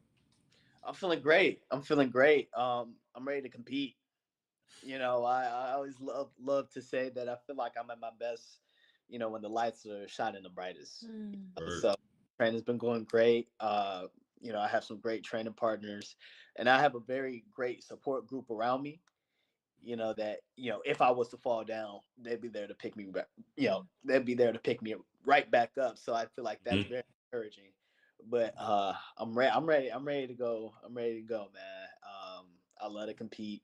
I'm feeling great. I'm ready to compete. You know, I always love to say that I feel like I'm at my best, when the lights are shining the brightest. So training's been going great. I have some great training partners, and I have a very great support group around me. That, if I was to fall down, they'd be there to pick me back. They'd be there to pick me right back up. So I feel like that's very encouraging. But I'm ready. I'm ready to go. Man. I love to compete,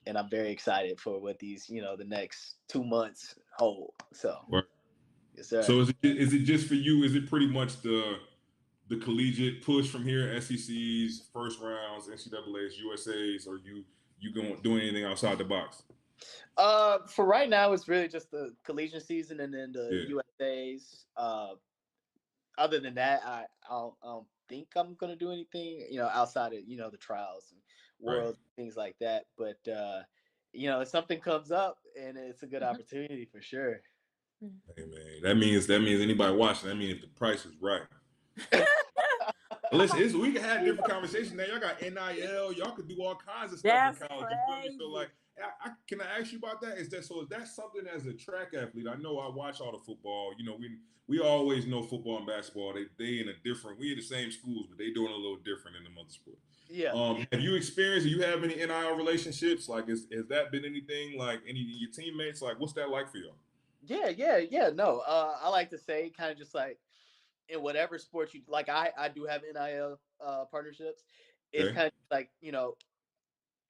and I'm very excited for what these, the next 2 months hold. So, yes, sir.
So is it just for you? Is it pretty much the collegiate push from here? SECs, first rounds, NCAA's, USA's, or you going doing anything outside the box?
For right now, it's really just the collegiate season and then the USA's. Other than that, I don't think I'm gonna do anything, outside of the trials. world, things like that. But if something comes up, and it's a good opportunity for sure.
Hey man, that means anybody watching, that means if the price is right. Listen, we can have different conversations now. Y'all got NIL, y'all could do all kinds of stuff in college. You feel me? So like, can I ask you about that? Is that something as a track athlete? I know I watch all the football. You know, we always know football and basketball. They in a different. We in the same schools, but they doing a little different in the other sport.
Yeah.
Have you experienced? Do you have any NIL relationships? Like, has that been anything? Like, any of your teammates? Like, what's that like for y'all?
Yeah. No, I like to say kind of just like in whatever sport you like. I do have NIL partnerships. It's kind of like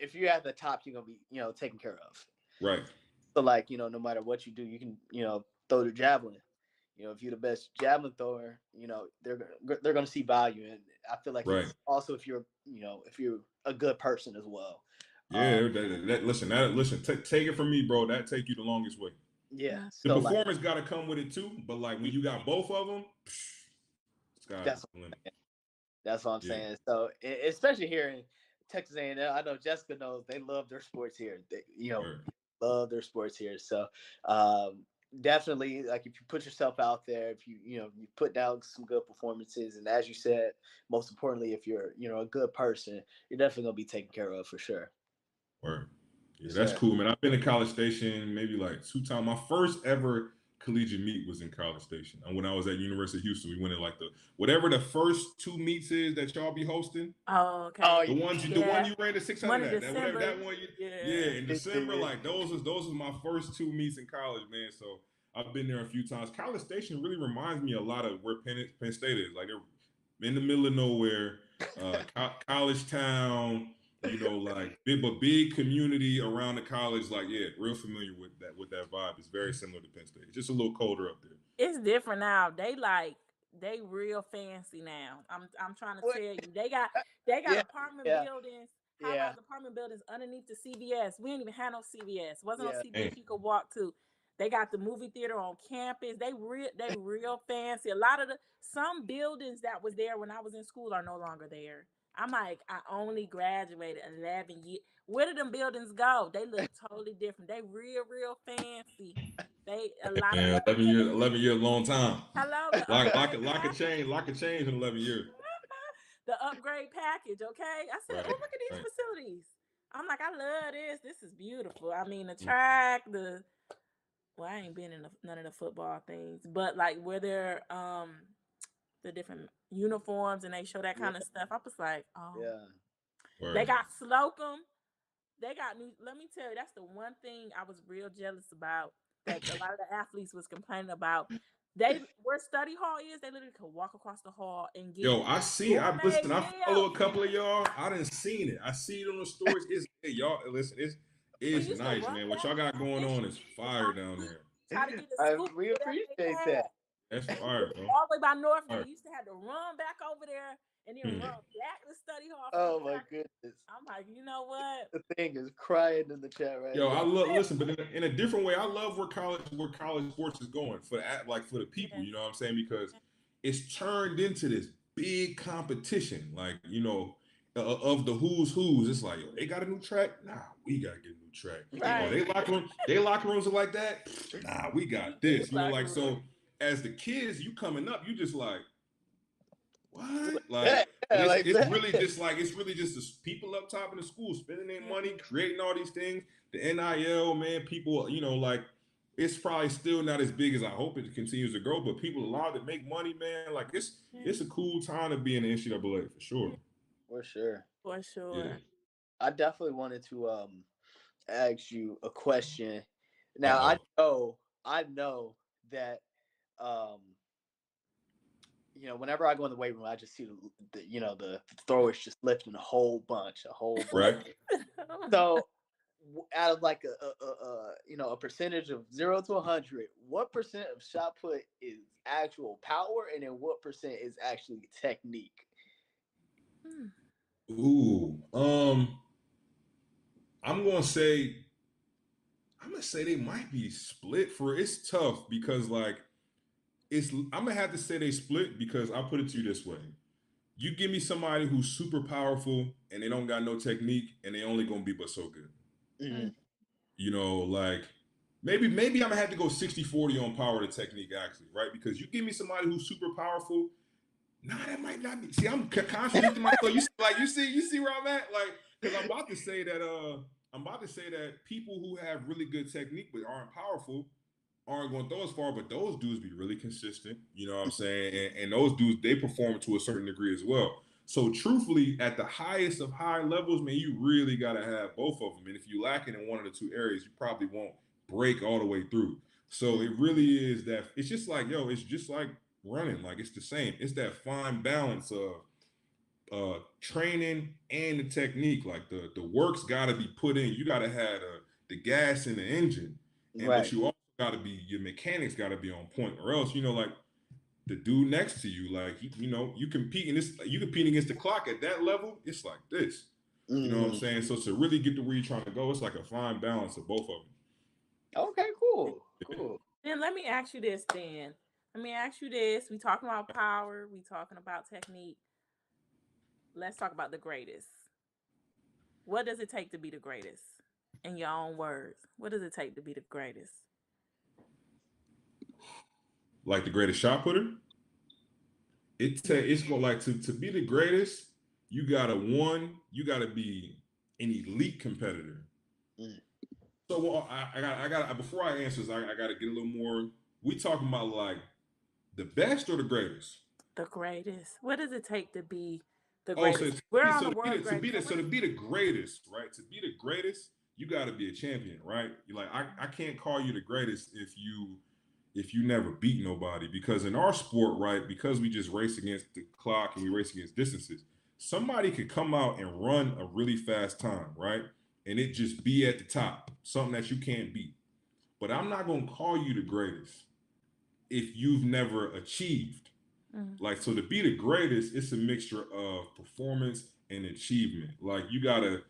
if you're at the top, you're gonna be taken care of.
Right.
So like no matter what you do, you can throw the javelin. If you're the best javelin thrower, they're gonna see value, and I feel like it's also if you're a good person as well.
Yeah, listen. Take it from me, bro. That take you the longest way.
Yeah,
the performance got to come with it too. But like when you got both of them,
that's what I'm saying. So especially here in Texas A&M, I know Jessica knows they love their sports here. They love their sports here. So definitely, like if you put yourself out there, if you put down some good performances, and as you said, most importantly, if you're a good person, you're definitely gonna be taken care of for sure.
Word. Yeah, that's cool, man. I've been to College Station maybe like 2 times. My first ever collegiate meet was in College Station. And when I was at University of Houston, we went in like whatever the first 2 meets is that y'all be hosting.
Oh, okay.
The one you ran the 600 at. Whatever that one. In December. Like those was my first 2 meets in college, man. So I've been there a few times. College Station really reminds me a lot of where Penn State is. Like they're in the middle of nowhere, college town. Like big community around the college. Like, real familiar with that vibe. It's very similar to Penn State. It's just a little colder up there.
It's different now. They real fancy now. I'm trying to tell you. They got apartment buildings, high-rise apartment buildings underneath the CVS. We didn't even have no CVS. Wasn't no CVS you could walk to. They got the movie theater on campus. They real fancy. A lot of some buildings that was there when I was in school are no longer there. I'm like, I only graduated 11 years. Where did them buildings go? They look totally different. They real fancy. They a lot of
11 years, long time.
Hello,
lock a change in 11 years.
The upgrade package, okay? I said, oh, look at these facilities. I'm like, I love this. This is beautiful. I mean, the track, I ain't been in none of the football things, but like where they're the different uniforms and they show that kind of stuff. I was like, they got Slocum. They got new. Let me tell you, that's the one thing I was real jealous about that a lot of the athletes was complaining about. Where study hall is, they literally could walk across the hall and get.
I follow a couple of y'all. I didn't seen it. I see it on the stories. Y'all listen. It's nice, man. What y'all got going on is fire down there.
Try to get a scoop.
We appreciate that.
That's fire, bro.
All the way by Northland, you used to have to run back over there and then run back to study hall.
Oh my goodness!
I'm like, you know what?
The thing is crying in the chat right now.
I love listen, but in a different way, I love where college sports is going for the people. You know what I'm saying? Because it's turned into this big competition, like of the who's. It's like, they got a new track. Nah, we gotta get a new track.
Right.
They locker rooms are like that. Nah, we got this. So. As the kids, you coming up, you just like, what? Like, it's really just the people up top in the school spending their money, creating all these things. The NIL, man, people, like, it's probably still not as big as I hope it continues to grow, but people allowed to make money, man. Like, it's a cool time to be in the NCAA for sure.
For sure.
Yeah.
I definitely wanted to ask you a question. Now I know that whenever I go in the weight room, I just see the throwers just lifting a whole bunch.
Right.
So out of like a percentage of 0 to 100, what percent of shot put is actual power, and then what percent is actually technique?
Ooh, I'm gonna say they might be split. It's tough because like I'm gonna have to say they split because I'll put it to you this way. You give me somebody who's super powerful and they don't got no technique and they only gonna be but so good.
Mhm.
You know, like maybe I'm gonna have to go 60-40 on power to technique, actually, right? Because you give me somebody who's super powerful, nah, that might not be. See, I'm contradicting myself. You see where I'm at? Like, because I'm about to say that people who have really good technique but aren't powerful aren't going to throw as far, but those dudes be really consistent. You know what I'm saying? And those dudes, they perform to a certain degree as well. So truthfully, at the highest of high levels, man, you really got to have both of them. And if you lacking in one of the two areas, you probably won't break all the way through. So it really is that. It's just like, yo, it's just like running. Like, it's the same. It's that fine balance of training and the technique. Like the work's got to be put in. You got to have the gas in the engine, and
Right.
but you also got to be, your mechanics got to be on point, or else, you know, like the dude next to you, like you know, you compete in this, you compete against the clock at that level. It's like this. You know what I'm
Mhm.
saying? So to really get to where you're trying to go, it's like a fine balance of both of them.
Okay, cool.
Then let me ask you this then. Let me ask you this. We talking about power, we talking about technique. Let's talk about the greatest. What does it take to be the greatest? In your own words. What does it take to be the greatest?
Like the greatest shot putter, it's going like to be the greatest. You gotta be an elite competitor.
Mm.
So well, I got before I answer this, I got to get a little more. We talking about like the best or the greatest?
The greatest. What does it take to be the
Oh,
greatest? We're on the
to be
world greatest.
so to be the greatest, right? To be the greatest, you got to be a champion, right? You're like, I can't call you the greatest if you never beat nobody, because in our sport, right? Because we just race against the clock and we race against distances. Somebody could come out and run a really fast time, right? And it just be at the top, something that you can't beat. But I'm not gonna call you the greatest if you've never achieved.
Mm.
Like, so to be the greatest, it's a mixture of performance and achievement. Like you gotta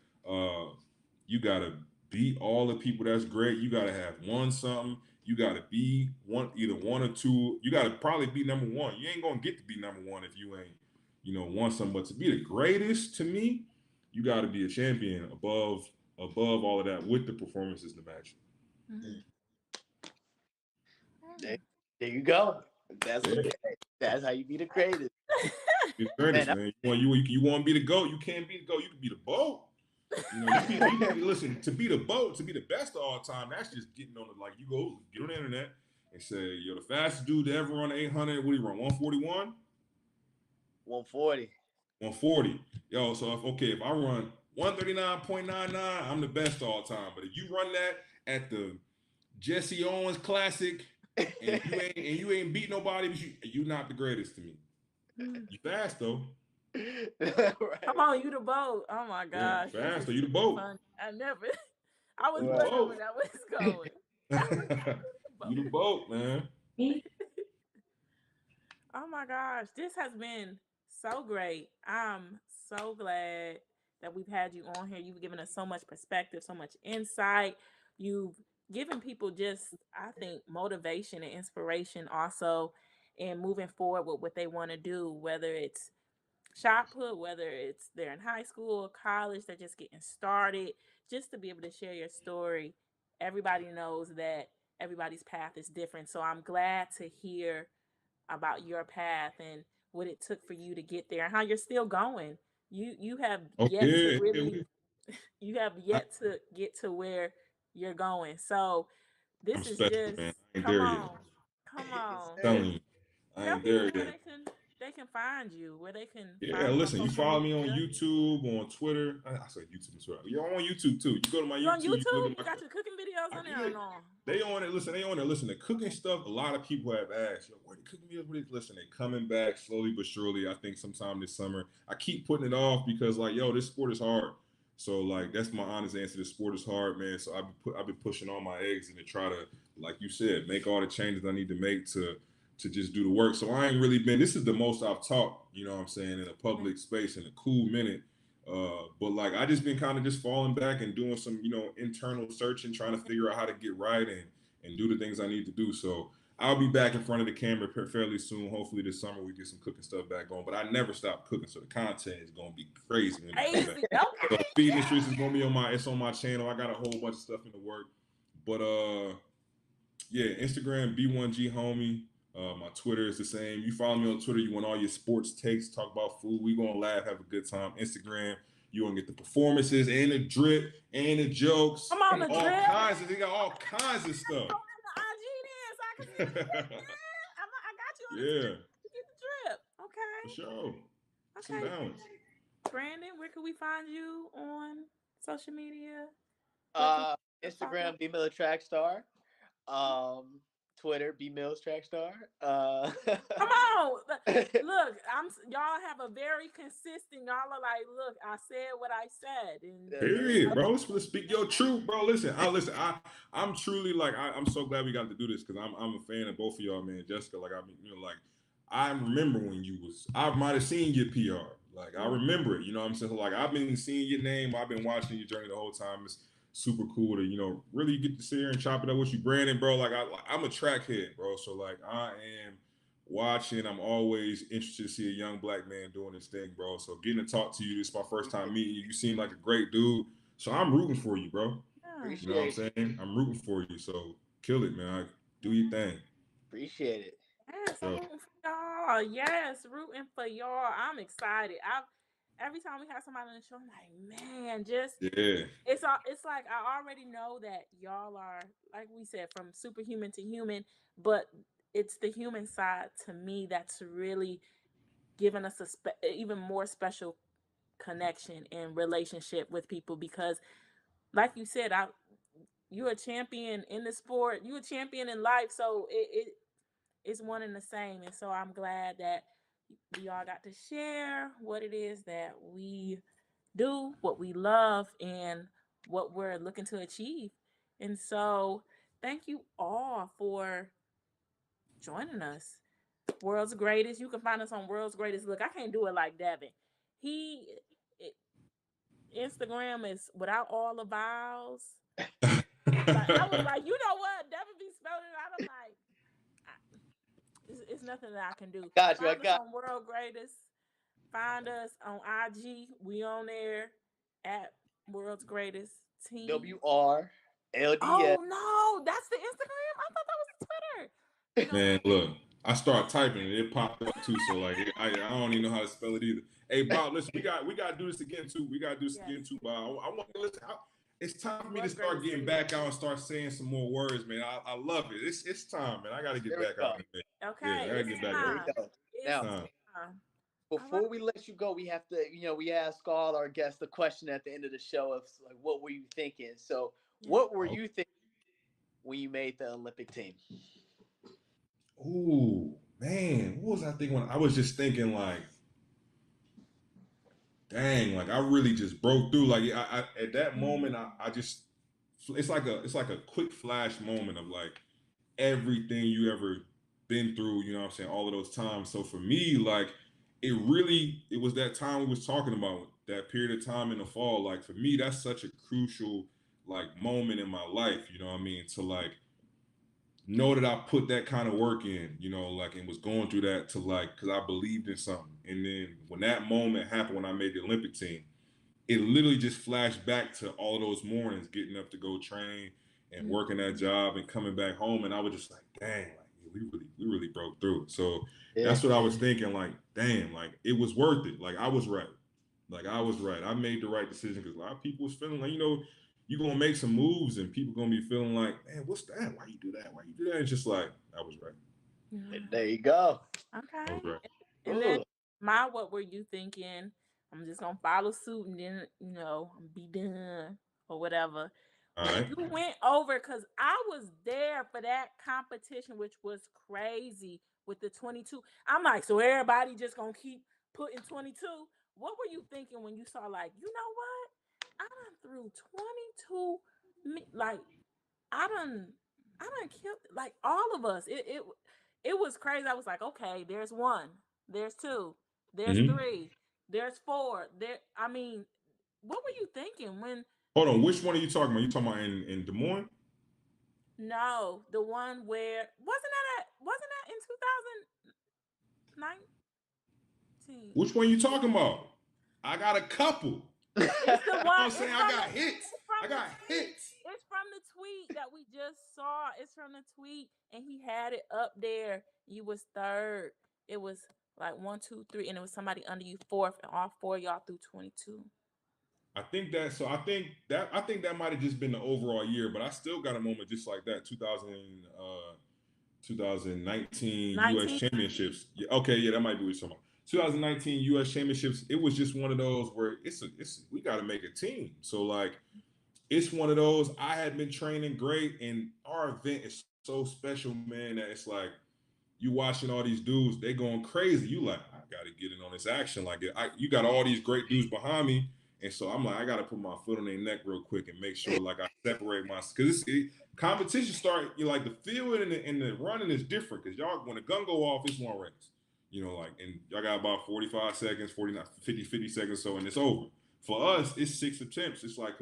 beat all the people that's great. You gotta have won something. You gotta be one, either one or two. You gotta probably be number one. You ain't gonna get to be number one if you ain't, you know, won something. But to be the greatest, to me, you gotta be a champion above all of that with the performances in the match.
Mm.
There, there you go. That's
Yeah.
that's how you be the greatest.
Be the greatest,
Man,
man. You want to be the GOAT. You can't be the GOAT. You can be the boat. You know, listen, to be the boat, to be the best of all time, that's just getting on the, like, you go get on the internet and say, you're the fastest dude to ever run 800. What do you run? 141?
140.
140. Yo, so if I run 139.99, I'm the best of all time. But if you run that at the Jesse Owens Classic and you ain't beat nobody, but you not the greatest to me. You fast though.
Right.
Come on, you the boat. Oh my
Yeah,
gosh.
you
This
fast
is
though. You the
too
boat.
funny. I never I was
You the
Right.
wondering
boat.
where that was going. I was
You the boat, man.
Oh my gosh, this has been so great. I'm so glad that we've had you on here. You've given us so much perspective, so much insight. You've given people just, I think, motivation and inspiration also in moving forward with what they want to do, whether it's shot put, whether it's they're in high school or college, they're just getting started, just to be able to share your story. Everybody knows that everybody's path is different. So I'm glad to hear about your path and what it took for you to get there and how you're still going. You have
Oh
yet to
yeah,
really you have yet to get to where you're going. So
I'm
this is
special,
just
man. I ain't
come
there yet.
on. Come
Yes,
on.
I'm
sir.
telling you, I
Tell
ain't there
people where
yet.
they can find you, where they can
Yeah,
find you on
listen, you
social
follow me on
media.
YouTube, on Twitter. I said YouTube as well. You're on YouTube too. You go to my
You on
YouTube, you look
YouTube?
at
You
my.
got your cooking videos on there or
Yeah,
no?
they on it. Listen, they on it. Listen, the cooking stuff. A lot of people have asked, yo, where the cooking videos? Listen, they coming back slowly but surely. I think sometime this summer. I keep putting it off because, like, yo, this sport is hard. So, like, that's my honest answer. This sport is hard, man. So I've been pushing all my eggs in to try to, like you said, make all the changes I need to make to just do the work. So I ain't really been. This is the most I've talked. You know what I'm saying, in a public space in a cool minute. But like I just been kind of just falling back and doing some, you know, internal searching, trying to figure out how to get right and do the things I need to do. So I'll be back in front of the camera fairly soon. Hopefully this summer we get some cooking stuff back on. But I never stop cooking, so the content is gonna be crazy when it comes back.
Crazy.
So
Okay.
Feeding the Streets is gonna be on my channel. I got a whole bunch of stuff in the work. But yeah, Instagram B1G homie. My Twitter is the same. You follow me on Twitter. You want all your sports takes, talk about food. We gonna laugh, have a good time. Instagram, you gonna get the performances and the drip and the jokes.
Come on, the
all
drip.
kinds of. They got all kinds of stuff.
Go on the IG then, so I can see the drip, man. I got you on the
Yeah,
drip. You get the drip. Okay.
for sure. Some
Okay.
balance.
Brandon, where can we find you on social media?
Instagram B Miller Track Star. Twitter B Mills Track Star.
Come on, look, y'all have a very consistent. Y'all are like, look, I said what I said. And
Period, bro. Let's speak your truth, bro. Listen. I'm truly like I'm so glad we got to do this because I'm a fan of both of y'all, man. Jessica, like I mean, like I remember when I might have seen your PR. Like I remember it. You know what I'm saying? Like I've been seeing your name. I've been watching your journey the whole time. It's super cool to really get to sit here and chop it up with you, Brandon, bro. Like I'm a track head, bro. So like I am watching. I'm always interested to see a young black man doing this thing, bro. So getting to talk to you, this is my first time meeting you. You seem like a great dude. So I'm rooting for you, bro.
Appreciate
you know what I'm saying? I'm rooting for you. So kill it, man. Do your thing.
Appreciate it.
Yes, I'm rooting for y'all. Yes, rooting for y'all. I'm excited. Every time we have somebody on the show, I'm like, man, it's like I already know that y'all are, like we said, from superhuman to human, but it's the human side to me that's really giving us even more special connection and relationship with people because, like you said, you're a champion in the sport, you're a champion in life, so it's one and the same. And so I'm glad that we all got to share what it is that we do, what we love, and what we're looking to achieve. And so thank you all for joining us. World's Greatest. You can find us on World's Greatest. Look, I can't do it like Devin. Instagram is without all the vowels. Like I was like, you know what? Devin be spelling it out. I'm like, it's nothing that I can do.
Got you.
Find us on World Greatest. Find us on IG. We on there at World's Greatest Team.
WRLDS.
Oh no, that's the Instagram. I thought that was the Twitter.
Man, look, I start typing and it popped up too. So like, I don't even know how to spell it either. Hey, Bob, listen, we got to do this again too. Bob. I want to listen. It's time for me to start getting back out and start saying some more words, man. I love it. It's time, man. I got to get back out.
Okay,
yeah, I got to get back out.
Now, before we let you go, we have to, we ask all our guests the question at the end of the show of like, what were you thinking? So, what were you thinking when you made the Olympic team?
Ooh, man, what was I thinking? I was just thinking like, dang, like I really just broke through. Like I at that moment, I just it's like a quick flash moment of like everything you ever been through. You know what I'm saying? All of those times. So for me, like it was that time we was talking about, that period of time in the fall. Like for me, that's such a crucial like moment in my life. You know what I mean? To like know that I put that kind of work in, like, and was going through that to like, because I believed in something. And then when that moment happened, when I made the Olympic team, it literally just flashed back to all those mornings getting up to go train and working that job and coming back home. And I was just like, dang, like we really broke through. So that's what I was thinking, like, damn, like it was worth it. Like I was right. I made the right decision because a lot of people was feeling like, you're going to make some moves and people going to be feeling like, man, what's that? Why you do that? It's just like, I was right.
There you go.
Okay.
I was right.
And then what were you thinking? I'm just going to follow suit and then, be done or whatever.
All right.
You went over, because I was there for that competition, which was crazy with the 22. I'm like, so everybody just going to keep putting 22. What were you thinking when you saw, like, you know what? I done threw 22, like, I done killed, like, all of us. It was crazy. I was like, okay, there's 1, there's 2, there's 3, there's 4. I mean, what were you thinking when?
Hold on, which one are you talking about? You talking about in Des Moines?
No, the one where wasn't that in 2019?
Which one you talking about? I got a couple.
It's the
You
one.
know what I'm
It's
saying?
from
I got hits. I got hits.
It's from the tweet that we just saw. It's from the tweet, and he had it up there. You was third. It was like 1, 2, 3, and it was somebody under you fourth, and all four of y'all through 22.
I think that might have just been the overall year, but I still got a moment just like that. 2019 U.S.
19?
Championships. Yeah, okay, yeah, that might be what you're talking about. 2019 U.S. Championships. It was just one of those where we got to make a team. So like, it's one of those. I had been training great, and our event is so special, man. That it's like you watching all these dudes, they going crazy. You like, I got to get in on this action. Like, you got all these great dudes behind me. And so I'm like, I got to put my foot on their neck real quick and make sure like I separate myself. Because competition start, you like the field and the running is different. Because y'all, when the gun go off, it's one race. You know, like, and y'all got about 45 seconds, 49, 50 seconds, so, and it's over. For us, it's 6 attempts. It's like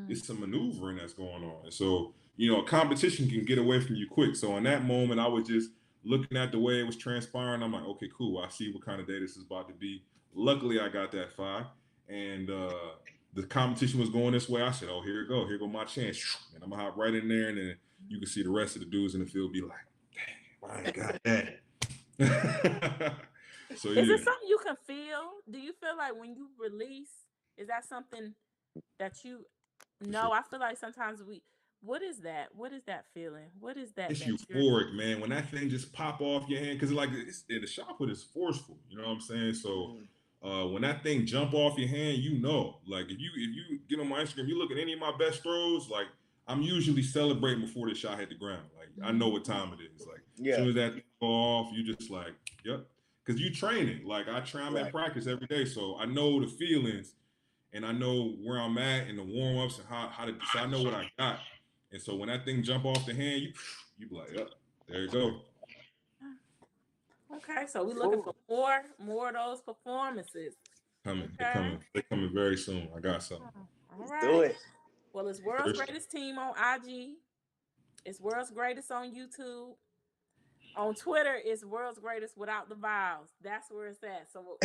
it's some maneuvering that's going on. And so, you know, competition can get away from you quick. So in that moment, I was just looking at the way it was transpiring. I'm like, okay, cool. I see what kind of day this is about to be. Luckily, I got that 5. And the competition was going this way. I said, oh, here it go. Here go my chance. And I'm going to hop right in there. And then you can see the rest of the dudes in the field be like, damn, I ain't got that. So,
Is it something you can feel? Do you feel like when you release, is that something that you know? I feel like sometimes what is that? What is that feeling? What is that?
It's euphoric, man. When that thing just pop off your hand, because like the shot put is forceful. You know what I'm saying? So when that thing jump off your hand, you know, like if you get on my Instagram, you look at any of my best throws, like I'm usually celebrating before the shot hit the ground. Like I know what time it is. Like as soon as that thing go off, you just like, yep. Because you train it. Like I'm in practice every day, so I know the feelings and I know where I'm at in the warm ups and how to. So I know what I got. And so when that thing jump off the hand, you be like, yep, there you go.
Okay, so we're looking for more of those performances.
Coming, okay. They're coming very soon. I got something.
All right. Do it. Well, it's World's Greatest Team on IG. It's World's Greatest on YouTube. On Twitter, it's World's Greatest without the vowels. That's where it's at. So,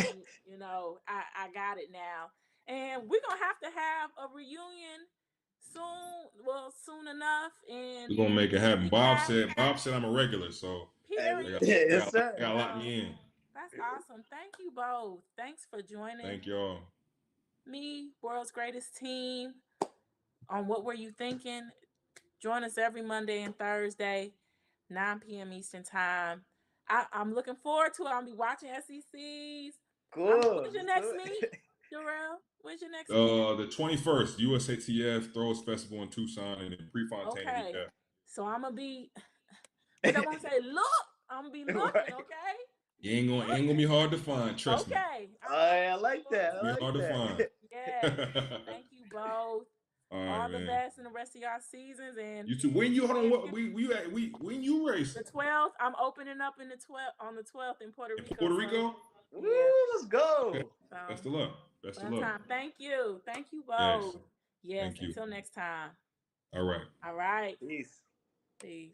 you know, I got it now. And we're going to have a reunion soon. Well, soon enough. And
we're going to make it happen. Bob said I'm a regular. So,
yes,
sir. Got to lock me in.
That's awesome. Thank you both. Thanks for joining.
Thank y'all.
Me, World's Greatest Team, on What Were You Thinking? Join us every Monday and Thursday, 9 p.m. Eastern Time. I'm looking forward to it. I'll be watching SECs. Cool. When's your next meet, Darrell? When's your next meet?
The 21st, USATF Throws Festival in Tucson and in Prefontaine.
Okay. So I'm going to be, what I want to say, look, I'm going to be looking, okay?
You ain't gonna be hard to find, trust me.
Okay.
I like that. I like
hard to find.
Yes. Thank you both. All the best in the rest of y'all seasons, and
you too. When you hold on, what when you race?
The 12th. I'm opening up in the 12th on the 12th in Puerto Rico.
Puerto Rico.
So, yeah. Let's go.
Okay. Best of luck. Best of luck.
Thank you. Thank you both. Yes. Until next time.
All right.
All right.
Peace.
Peace.